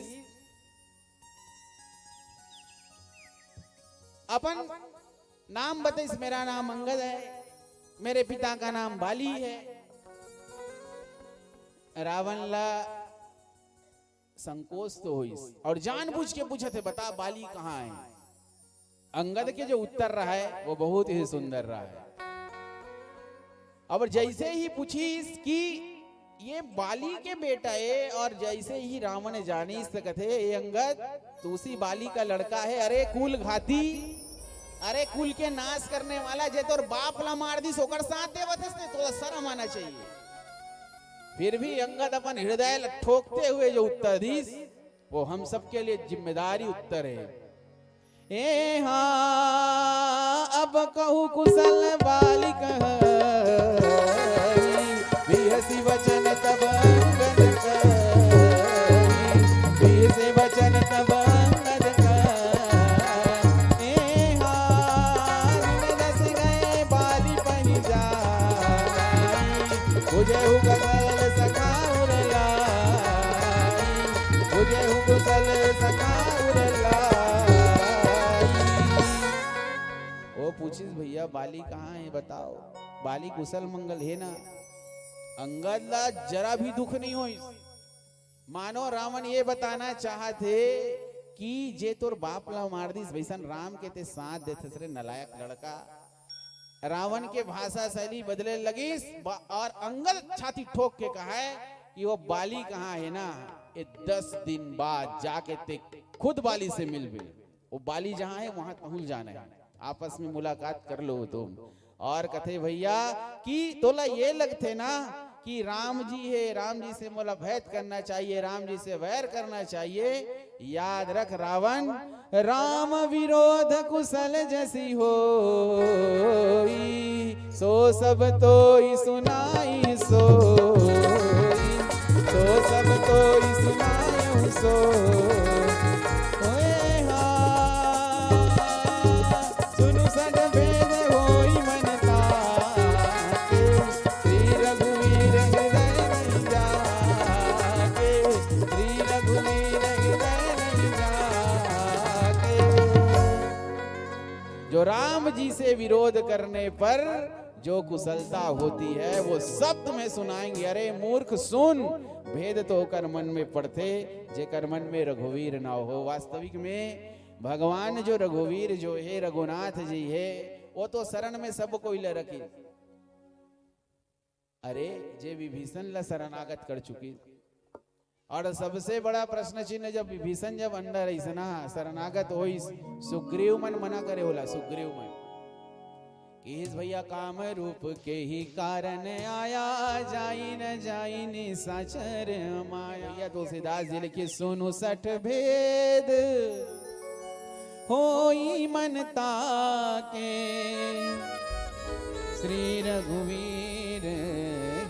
B: अपन नाम बताइस, मेरा नाम अंगद है, मेरे पिता का नाम बाली है। रावण ला संकोच तो हुई और जानबूझ के पूछे थे बता बाली कहाँ है। अंगद के जो उत्तर रहा है वो बहुत ही सुंदर रहा है। अब जैसे ही पूछी कि ये बाली के बेटा है, और जैसे ही रावण जानी सकते ये अंगद तो उसी बाली का लड़का है। अरे कुल घाती, अरे कुल के नाश करने वाला, जे तोर बाप ला मार दी सोकर साथ देवत है, तो शर्म आना चाहिए। फिर भी अंगद अपन हृदय ठोकते हुए जो उत्तर दी वो हम सबके लिए जिम्मेदारी उत्तर है। ए हाँ अब कहूँ कुशल बाली कही, वचन तब अंगद कही, से वचन तब अंगद कही। ए हाँ दस गए बाली पही जाई, मुझे कुशल सखा उरलाई, मुझे कुशल सखा उरलाई। वो पूछिस भैया बाली कहाँ है बताओ? बाली कुशल मंगल है ना? अंगद ला जरा भी दुख नहीं हुई। मानो रावण ये बताना चाहते कि जे तोर बाप ला मार दिस वैसन राम के ते साथ देते सरे नलायक लड़का। रावण के भाषा शैली बदले लगी और अंगद छाती ठोक के कहा है कि वो बाली कहाँ है ना, ये 10 दिन बाद जाके ते खुद बाली से मिल भी। वो बाली जहाँ है वहां पहुंच जाना है, आपस में मुलाकात कर लो तुम। और कथे भैया कि तोला ये लगते ना
C: कि राम जी है, राम जी से मुलाकात करना चाहिए, राम जी से वैर करना चाहिए। याद रख रावण, राम विरोध कुशल जैसी हो, सो सब तो सुनाई सो सब तो सुनाई सो। सुनु सद भेद होई मन ताके, श्री रघुवीर हृदय नहीं जाके, श्री रघुवीर हृदय नहीं जाके। जो राम जी से विरोध करने पर जो कुशलता होती है वो सब तुम्हें सुनाएंगे। अरे मूर्ख सुन, भेद तो होकर मन में पड़ते, जेकर मन में रघुवीर ना हो। वास्तविक में भगवान जो रघुवीर जो है, रघुनाथ जी है, वो तो शरण में सब कोई ले रखी। अरे जे विभीषण ला शरणागत कर चुकी, और सबसे बड़ा प्रश्न चिन्ह जब विभीषण जब अंदर ऐसा शरणागत हो, सुग्रीव मन मना करे होला। सुग्रीव मन कि भैया काम रूप के ही कारण आया, जाई न जाई निशाचर माया। या तुलसीदास जी लिखे, सुनु सठ भेद होई मन ताके, श्री रघुवीर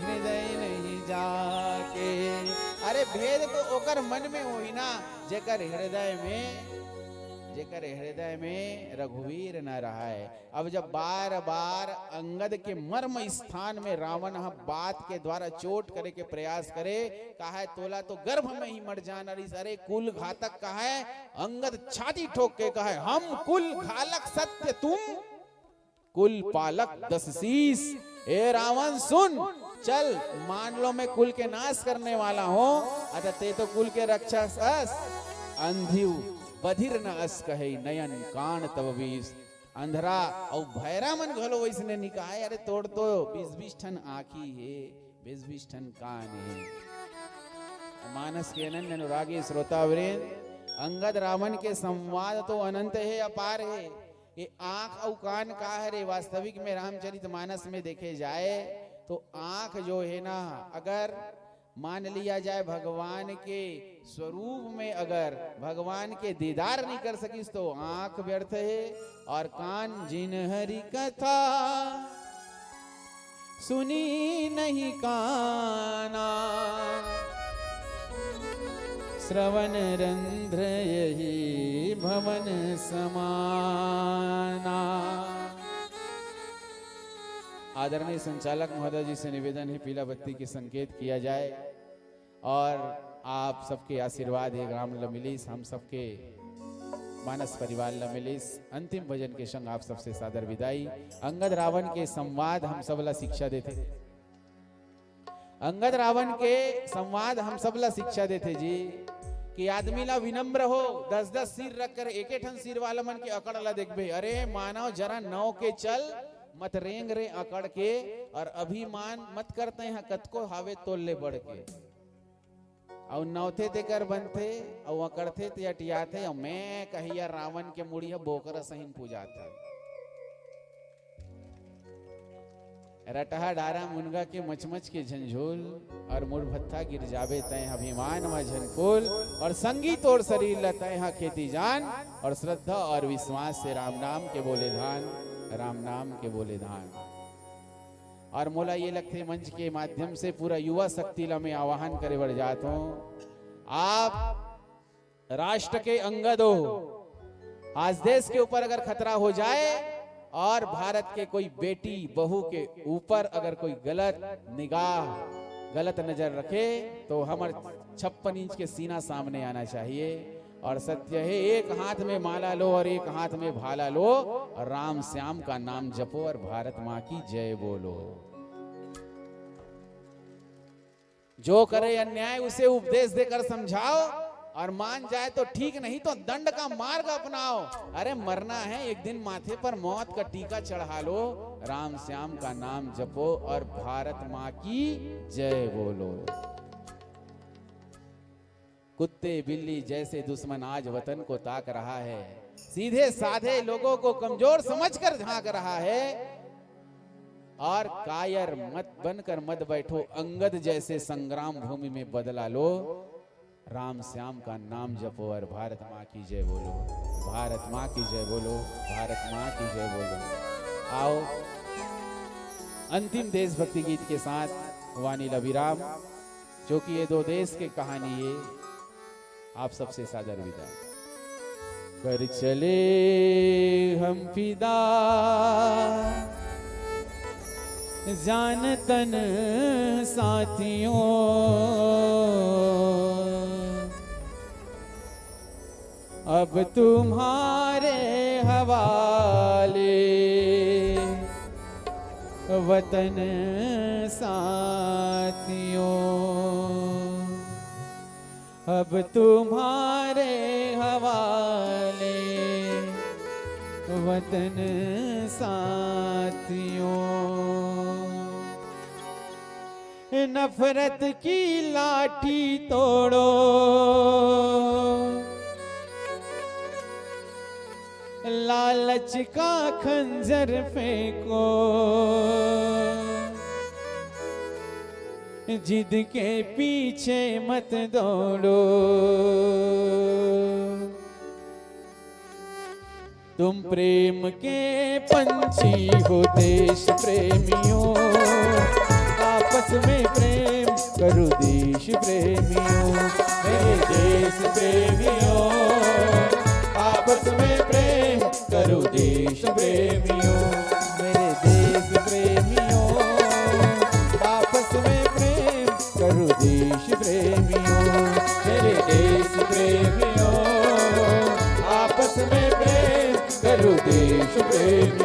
C: हृदय नहीं जाके। अरे भेद तो ओकर मन में होई ना, जेकर हृदय में रघुवीर न रहा है। अब जब बार बार अंगद के मर्म स्थान में रावण बात के द्वारा चोट करे के प्रयास करे, कहा है तोला तो गर्भ में ही मर जाना। अरे कुल घातक कहा है, अंगद छाती ठोक के कहा है, हम कुल घालक सत्य तुम कुल पालक 10 शीस। ए रावण सुन, चल मान लो मैं कुल के नाश करने वाला हूं, अतः ते तो कुल के रक्षक अस। अंधिव बधिर न अस कहे, नयन कान तब बीस। अंधरा और भैरा मन घलो वैसने निकाय। अरे तोड़ तो 20-20 ठन आँखी है, 20-20 ठन कान है। मानस के अनंत अनुरागी श्रोतावृंद, अंगद रावण के संवाद तो अनंत है, अपार है। ये आंख और कान का है रे। वास्तविक में रामचरितमानस में देखे जाए तो आंख जो है ना, अगर मान लिया जाए भगवान के स्वरूप में अगर भगवान के दीदार नहीं कर सकिस तो आंख व्यर्थ है। और कान जिन हरि कथा सुनी नहीं काना, श्रवण रंध्र यही भवन समाना। आदरणीय संचालक महोदय जी से निवेदन है पीला बत्ती के संकेत किया जाए, और आप सबके आशीर्वाद है ग्राम लमिलिस, हम सबके मानस परिवार लमिलिस। अंतिम भजन के संग आप सबसे सादर विदाई। अंगद रावण के संवाद हम सबला शिक्षा देते, अंगद रावण के संवाद हम सबला शिक्षा देते जी, कि आदमी ला विनम्र हो, 10-10 सिर रख कर एक ठन सिर वाला मन के अकड़ ला देखबे। अरे मानव जरा नौ के चल, मत रेंग रे अकड़ के, और अभिमान मत करते हैं कतको हावे तोल ले बढ़ के। और नौथे ते कर बनथे और अकड़थे ते अटियाथे, और मैं कहिया रावण के मुड़िया बोकर सहीन पूजा था। रटहा डारा मुनगा के मचमच के झंझोल, और मुड़ भत्था गिर जावे तय अभिमान व झनकोल। और संगीत और शरीर लतय हा खेती जान, और श्रद्धा और विश्वास से राम नाम के बोले धान, राम नाम के बोले धान। और मोला ये लगते मंच के माध्यम से पूरा युवा शक्ति ला मैं आह्वान करे बढ़ जाता हूँ। आप राष्ट्र के अंगद हो, आज देश के ऊपर अगर खतरा हो जाए और भारत के कोई बेटी बहू के ऊपर अगर कोई गलत निगाह गलत नजर रखे तो हमारे 56 इंच के सीना सामने आना चाहिए। और सत्य है, एक हाथ में माला लो और एक हाथ में भाला लो, और राम श्याम का नाम जपो और भारत माँ की जय बोलो। जो करे अन्याय उसे उपदेश देकर समझाओ, और मान जाए तो ठीक, नहीं तो दंड का मार्ग अपनाओ। अरे मरना है एक दिन, माथे पर मौत का टीका चढ़ा लो, राम श्याम का नाम जपो और भारत माँ की जय बोलो। कुत्ते बिल्ली जैसे दुश्मन आज वतन को ताक रहा है, सीधे साधे लोगों को कमजोर समझकर झांक रहा है।
B: और कायर मत बनकर मत बैठो, अंगद जैसे संग्राम भूमि में बदला लो। राम श्याम का नाम जपो और भारत माँ की जय बोलो, भारत माँ की जय बोलो, भारत माँ की जय बोलो। आओ अंतिम देशभक्ति गीत के साथ वानिल अभिराम, जो कि ये दो देश के कहानी है, आप सबसे सादर विदा कर चले हम फिदा, जान तन साथियों, अब तुम्हारे हवाले वतन साथियों, अब तुम्हारे हवाले वतन साथियों। नफरत की लाठी तोड़ो, लालच का खंजर फेंको, जिद के पीछे मत दौड़ो। तुम प्रेम के पंछी हो देश प्रेमियों, आपस में प्रेम करो देश प्रेमियों, मेरे देश प्रेमियों, आपस में प्रेम करो देश प्रेमियों, मेरे देश प्रेमियों, आपस में प्रेम करो देश प्रेमियों, मेरे देश प्रेमियों, आपस में प्रेम करो देश प्रेमियों।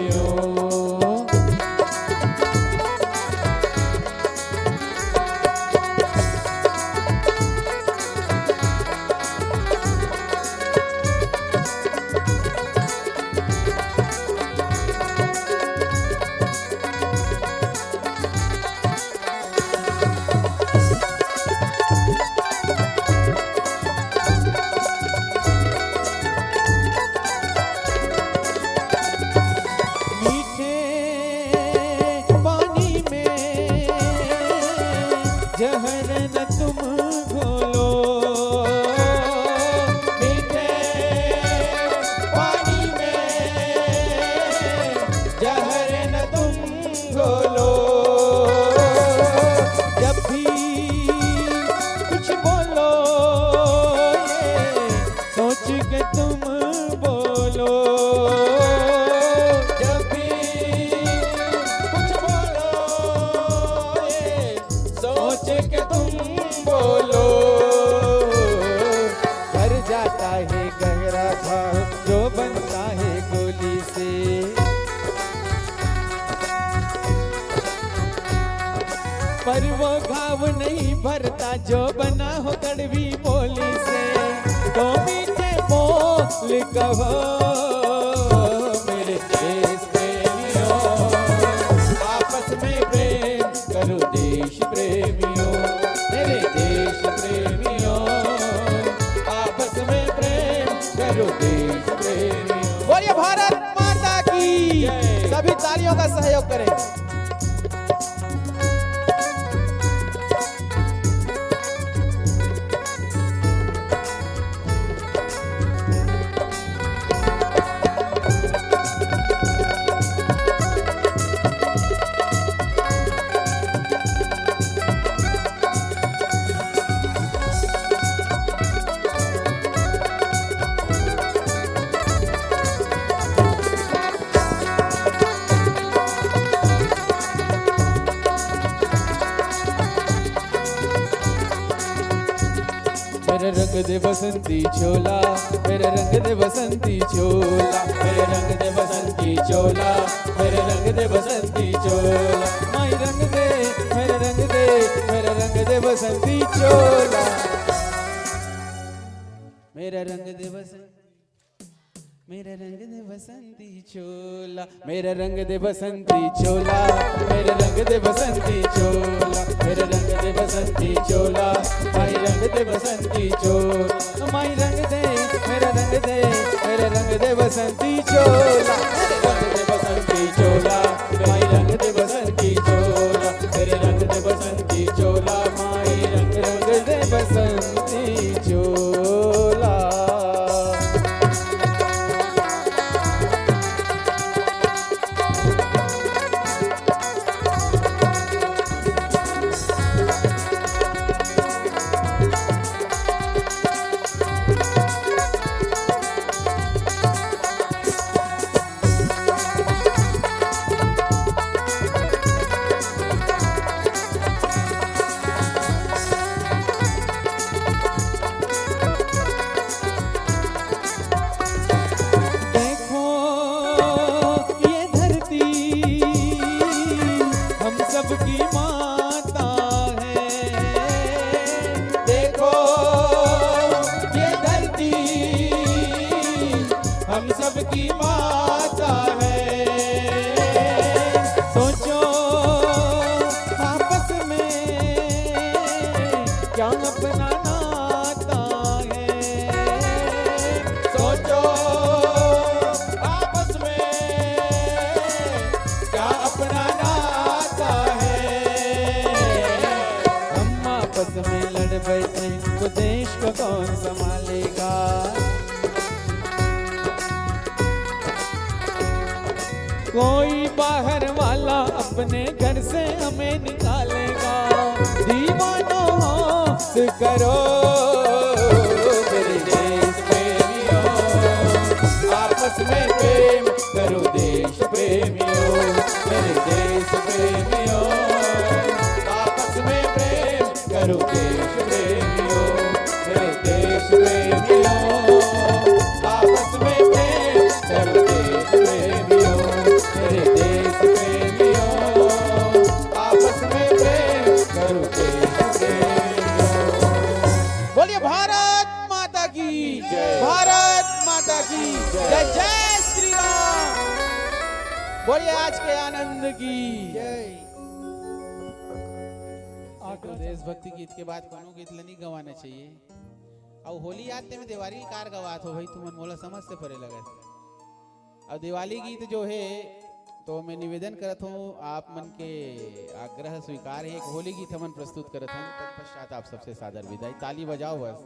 B: जहर न तुम घोलो, मीठे पानी में जहर न तुम घोलो। जब भी कुछ बोलो ये सोच के तुम बोलो, जब भी कुछ बोलो ये सोच के तुम बोलो। कर जाता है गहरा घाव जो बनता है गोली से, पर वो घाव नहीं भरता जो बना हो कड़वी बोली से। तो मीठे बोल कहो मेरे देश प्रेमियों, आपस में प्रेम करो देश प्रेमियों, मेरे देश प्रेमियों, आपस में प्रेम करो देश प्रेमियों। बोलिए भारत माता की जय। सभी तालियों का सहयोग करें। मेरे रंग दे बसंती चोला, मेरे रंग दे बसंती चोला, मेरे रंग दे बसंती चोला, मेरे रंग दे बसंती चोला। माई रंग दे मेरे रंग दे, मेरे रंग दे बसंती चोला, मेरा रंग दे बसंती, मेरा रंग दे बसंती चोला, मेरा रंग दे बसंती चोला, मेरे रंग दे बसंती चोला, मेरे रंग दे बसंती चोला, माई रंग दे बसंती चोला। माई रंग दे मेरा रंग दे, मेरे रंग दे बसंती चोला, मेरे रंग दे बसंती चोला, माई रंग दे बसंती हम सबकी माता है। सोचो आपस में क्या अपना नाता है। सोचो आपस में क्या अपना नाता है। हम आपस में लड़ बैठे तो देश को कौन संभालेगा। कोई बाहर वाला अपने घर से हमें निकालेगा। दीवानो होश करो मेरे देश प्रेमियों, आपस में प्रेम करो देश प्रेमियों। मेरे देश प्रेमियों, आपस में प्रेम करो देश प्रेमियों। मेरे देश प्रेमियों, आपस में प्रेम करो देश प्रेमियों। मेरे देश प्रेमियों, आपस में प्रेम करो देश प्रेमियों। बोलिए भारत माता की जय, भारत माता की जय। जय श्री राम। बोलिए आज के आनंद की जय। तो देशभक्ति गीत के बाद कोनो गीत नहीं गवाना चाहिए। और होली आते में दिवाली कार गवात हो भाई, तुम मोला समझ से परे लगा। और दिवाली गीत जो है तो मैं निवेदन करत हूँ आप मन के आग्रह स्वीकार है। एक होली गीत हमन प्रस्तुत करत हैं, तत्पश्चात आप सबसे सादर विदाई। ताली बजाओ बस।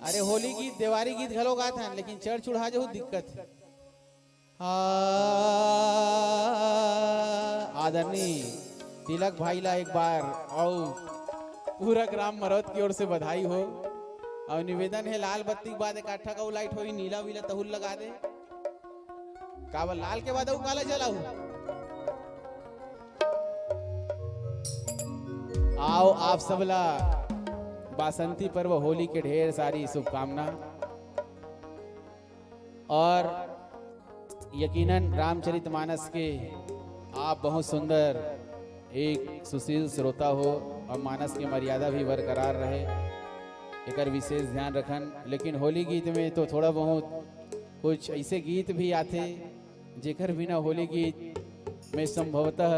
B: अरे होली गीत दिवाली गीत घलो गात हैं, लेकिन चढ़ चढ़ा जो दिक्कत है। आदरणीय तिलक भाई ला एक बार और पूरा ग्राम मरौत की ओर से बधाई हो। और निवेदन है लाल बत्ती के बाद एक आठा का लाइट हो, नीला वीला तहुल लगा दे। कावल लाल के बाद काला जलाऊ। आओ आप सबला बासंती पर्व होली के ढेर सारी शुभकामना। और यकीनन रामचरितमानस के आप बहुत सुंदर एक सुशील श्रोता हो और मानस की मर्यादा भी बरकरार रहे, एक विशेष ध्यान रखन। लेकिन होली गीत में तो थोड़ा बहुत कुछ ऐसे गीत भी आते जेकर बिना होली गीत में संभवतः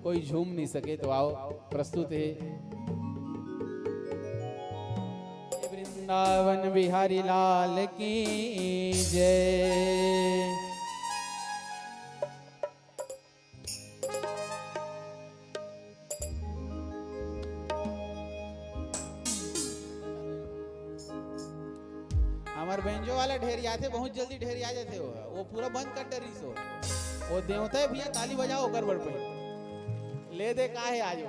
B: कोई झूम नहीं सके। तो आओ प्रस्तुत है वृंदावन बिहारी लाल की जय। हमारे बेंजो वाला ढेर आते, बहुत जल्दी ढेर आ जाते वो पूरा बंद कर डरी सो। वो देवता है भैया ताली बजाओ गड़बड़ पे ले दे का है आज।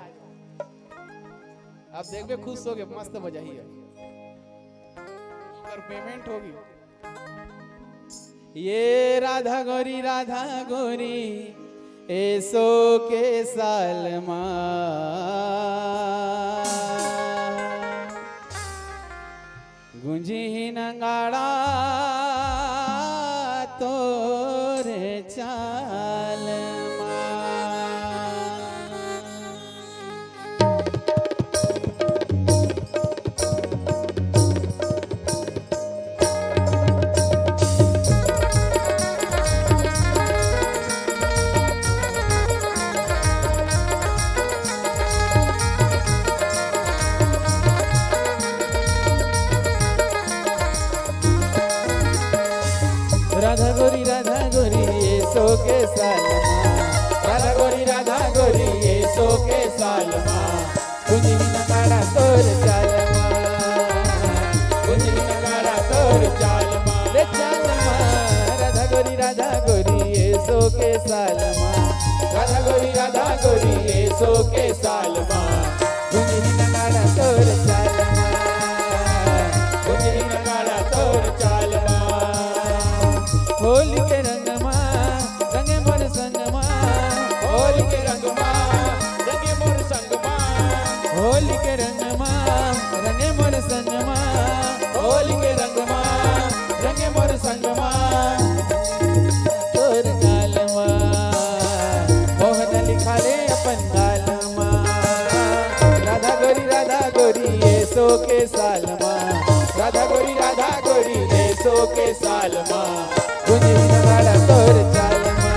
B: अब देख बे खुश हो गए, मस्त बजाई है और पेमेंट होगी। ये राधा गोरी ऐसो के सालमा गुंजी नंगाड़ा तोरे चाल राधा गोरी ये सो के सालमा। राधा गोरी ये सो के सालमा। गुंजी नगाड़ा तोर चालमा, गुंजी नगाड़ा तोर चालमा रे चालमा। राधा गोरी ये सो के सालमा। राधा गोरी ये सो के सालमा। गुंजी नगाड़ा तोर चालमा, गुंजी नगाड़ा तोर चालमा। होली के रंगमा रंगे मोर संगमा, होली के रंगमा रंगे मोर संगमा। होली के रंगमा रंगे मोर संगमा, होली के रंगमा रंगे मोर संगमा। तोर गालमा मोहन लिखा ले अपन गालमा। राधा गोरी ये सो के सालमा। राधा गोरी
C: के साल माँ गुंजी नगाड़ा तोर चाल माँ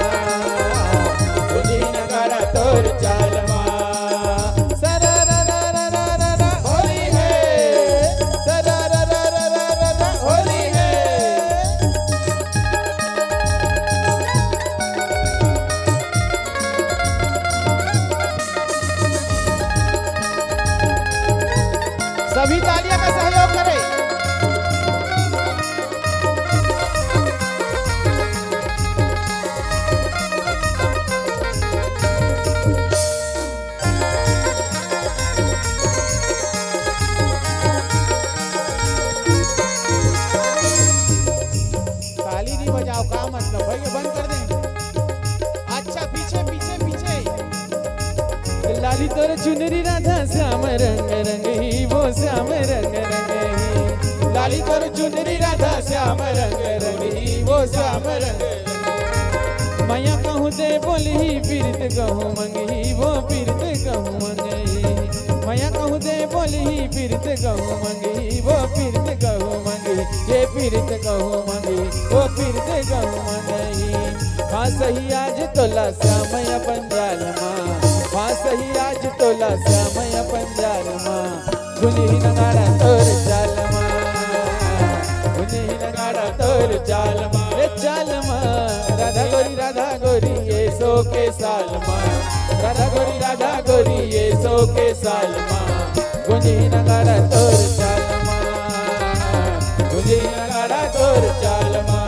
C: गुंजी नगाड़ा तोर चाल माँ सरा रा रा रा रा रा रा होली है सरा रा रा रा रा रा रा होली है। सभी तालियां का सहयोग करें। ताली नहीं बजाओ का मतलब भाई बंद कर दें। अच्छा पीछे पीछे पीछे लाली तोर चुनरी राधा श्याम रंग रंग ही वो श्याम रंग रंग ही लाली तोर चुनरी राधा श्याम रंग रंग ही वो श्याम रंग मैया कहूँ दे बोली पीरत कहूँ मंगी वो पीरत कहूँ मंगी मैया कहूँ दे बोली पीरत कहूँ मंगी वो पीरत कहूँ मंगी ये पीरत कहूँ मंगी वो पीरत कहूँ मंगी हाँ सही आज तोला श्याम अपन जाल माँ हाँ सही आज तोला श्याम अपन जाल माँ गुनी नगाड़ा तोर चाल माँ गुनी नगाड़ा तोर चाल माँ रे चाल माँ राधा गोरी ये सो के साल माँ राधा गोरी ये सो के साल माँ गुनी नगाड़ा तोर चाल माँ गुनी नगाड़ा तोर चाल माँ।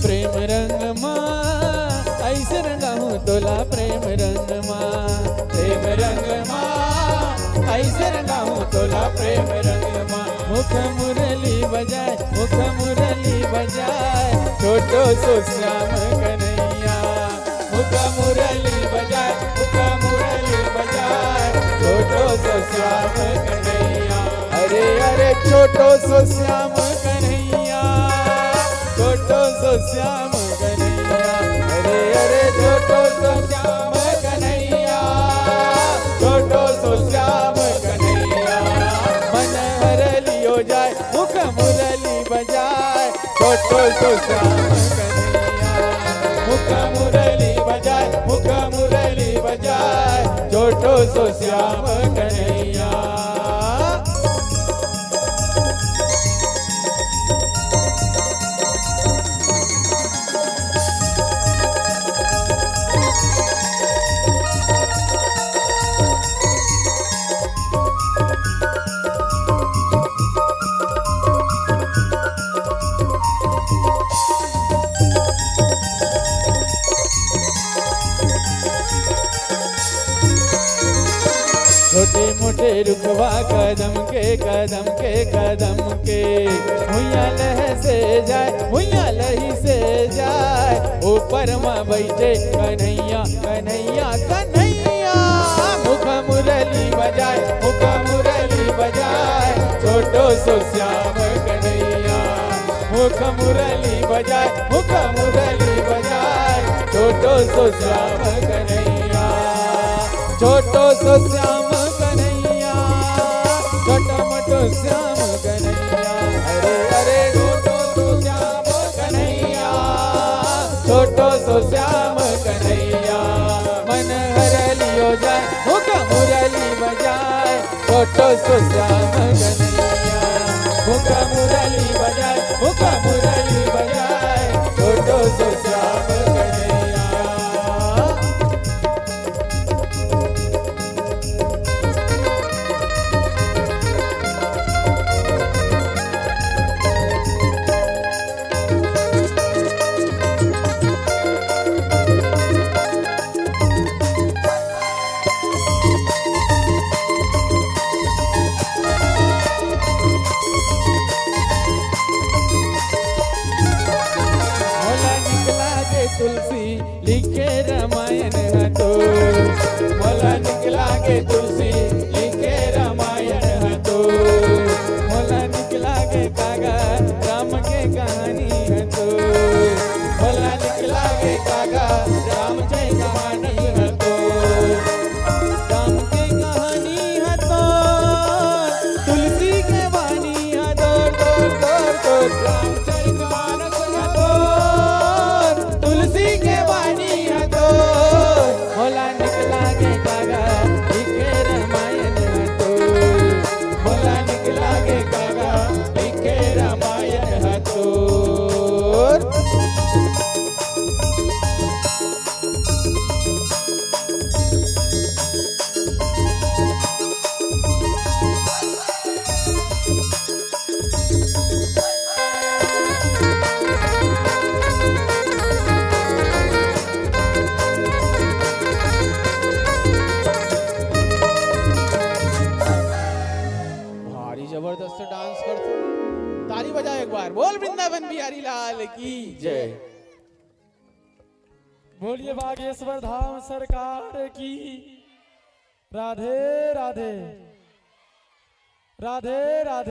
C: प्रेम रंग माँ ऐसे रंगा हूँ तोला प्रेम रंग माँ प्रेम रंग माँ ऐसे रंगा हूँ तोला प्रेम रंग माँ मुख मुरली बजाए मुख मुरली बजाए छोटो सो श्याम कन्हैया मुख मुरली बजाए मुख मुरली बजाए छोटो सो श्याम कन्हैया अरे अरे छोटो सो श्याम कन्हैया छोटो सो श्याम कन्हैया अरे अरे छोटो सो श्याम कन्हैया छोटो सो श्याम कन्हैया मन हरलियो जाए मुख मुरली बजाए छोटो सो श्याम कन्हैया मुख मुरली बजाए मुख मुरली बजाए छोटो सो श्याम कन्हैया। छोटे मोटे रुखवा कदम के भुइया लह से जाए भुइया लही से जाए ऊपर माँ बैठे कन्हैया कन्हैया कन्हैया मुख मुरली बजाए मुख मुरली बजाए छोटो सो श्याम कन्हैया मुख मुरली बजाए मुख मुरली बजाए छोटो सो श्याम कन्हैया छोटो सो श्याम कन्हैया छोटो मोटो श्याम कन्हैया अरे अरे छोटो सो श्याम कन्हैया छोटो सो श्याम कन्हैया मन हरलियो जाए मुख मुरली बजाए छोटो सो श्याम कन्हैया मुख मुरली बजाए मुख मुरली बजाए छोटो सो श्याम कन्हैया। तुलसी लिखे रामायण हटो
B: मोला निकला के तुलसी लिखे रामायण हतो मोला निकला के कागा राम के कहानी हतो मोला निकला के कागा राम के कहानी हतो राम के कहानी हतो तुलसी के वाणी हतो रामचरितमानस हतो तुलसी के वाणी हतो मोला निकला के कागा लिखे रामायण हतो मोला निकला के कागा लिखे रामायण हतो भारी जबरदस्त डांस करते ताली बजाओ एक बार बोल वृंदावन बिहारी लाल की जय
D: बोलिए बागेश्वर धाम सरकार की राधे राधे राधे राधे।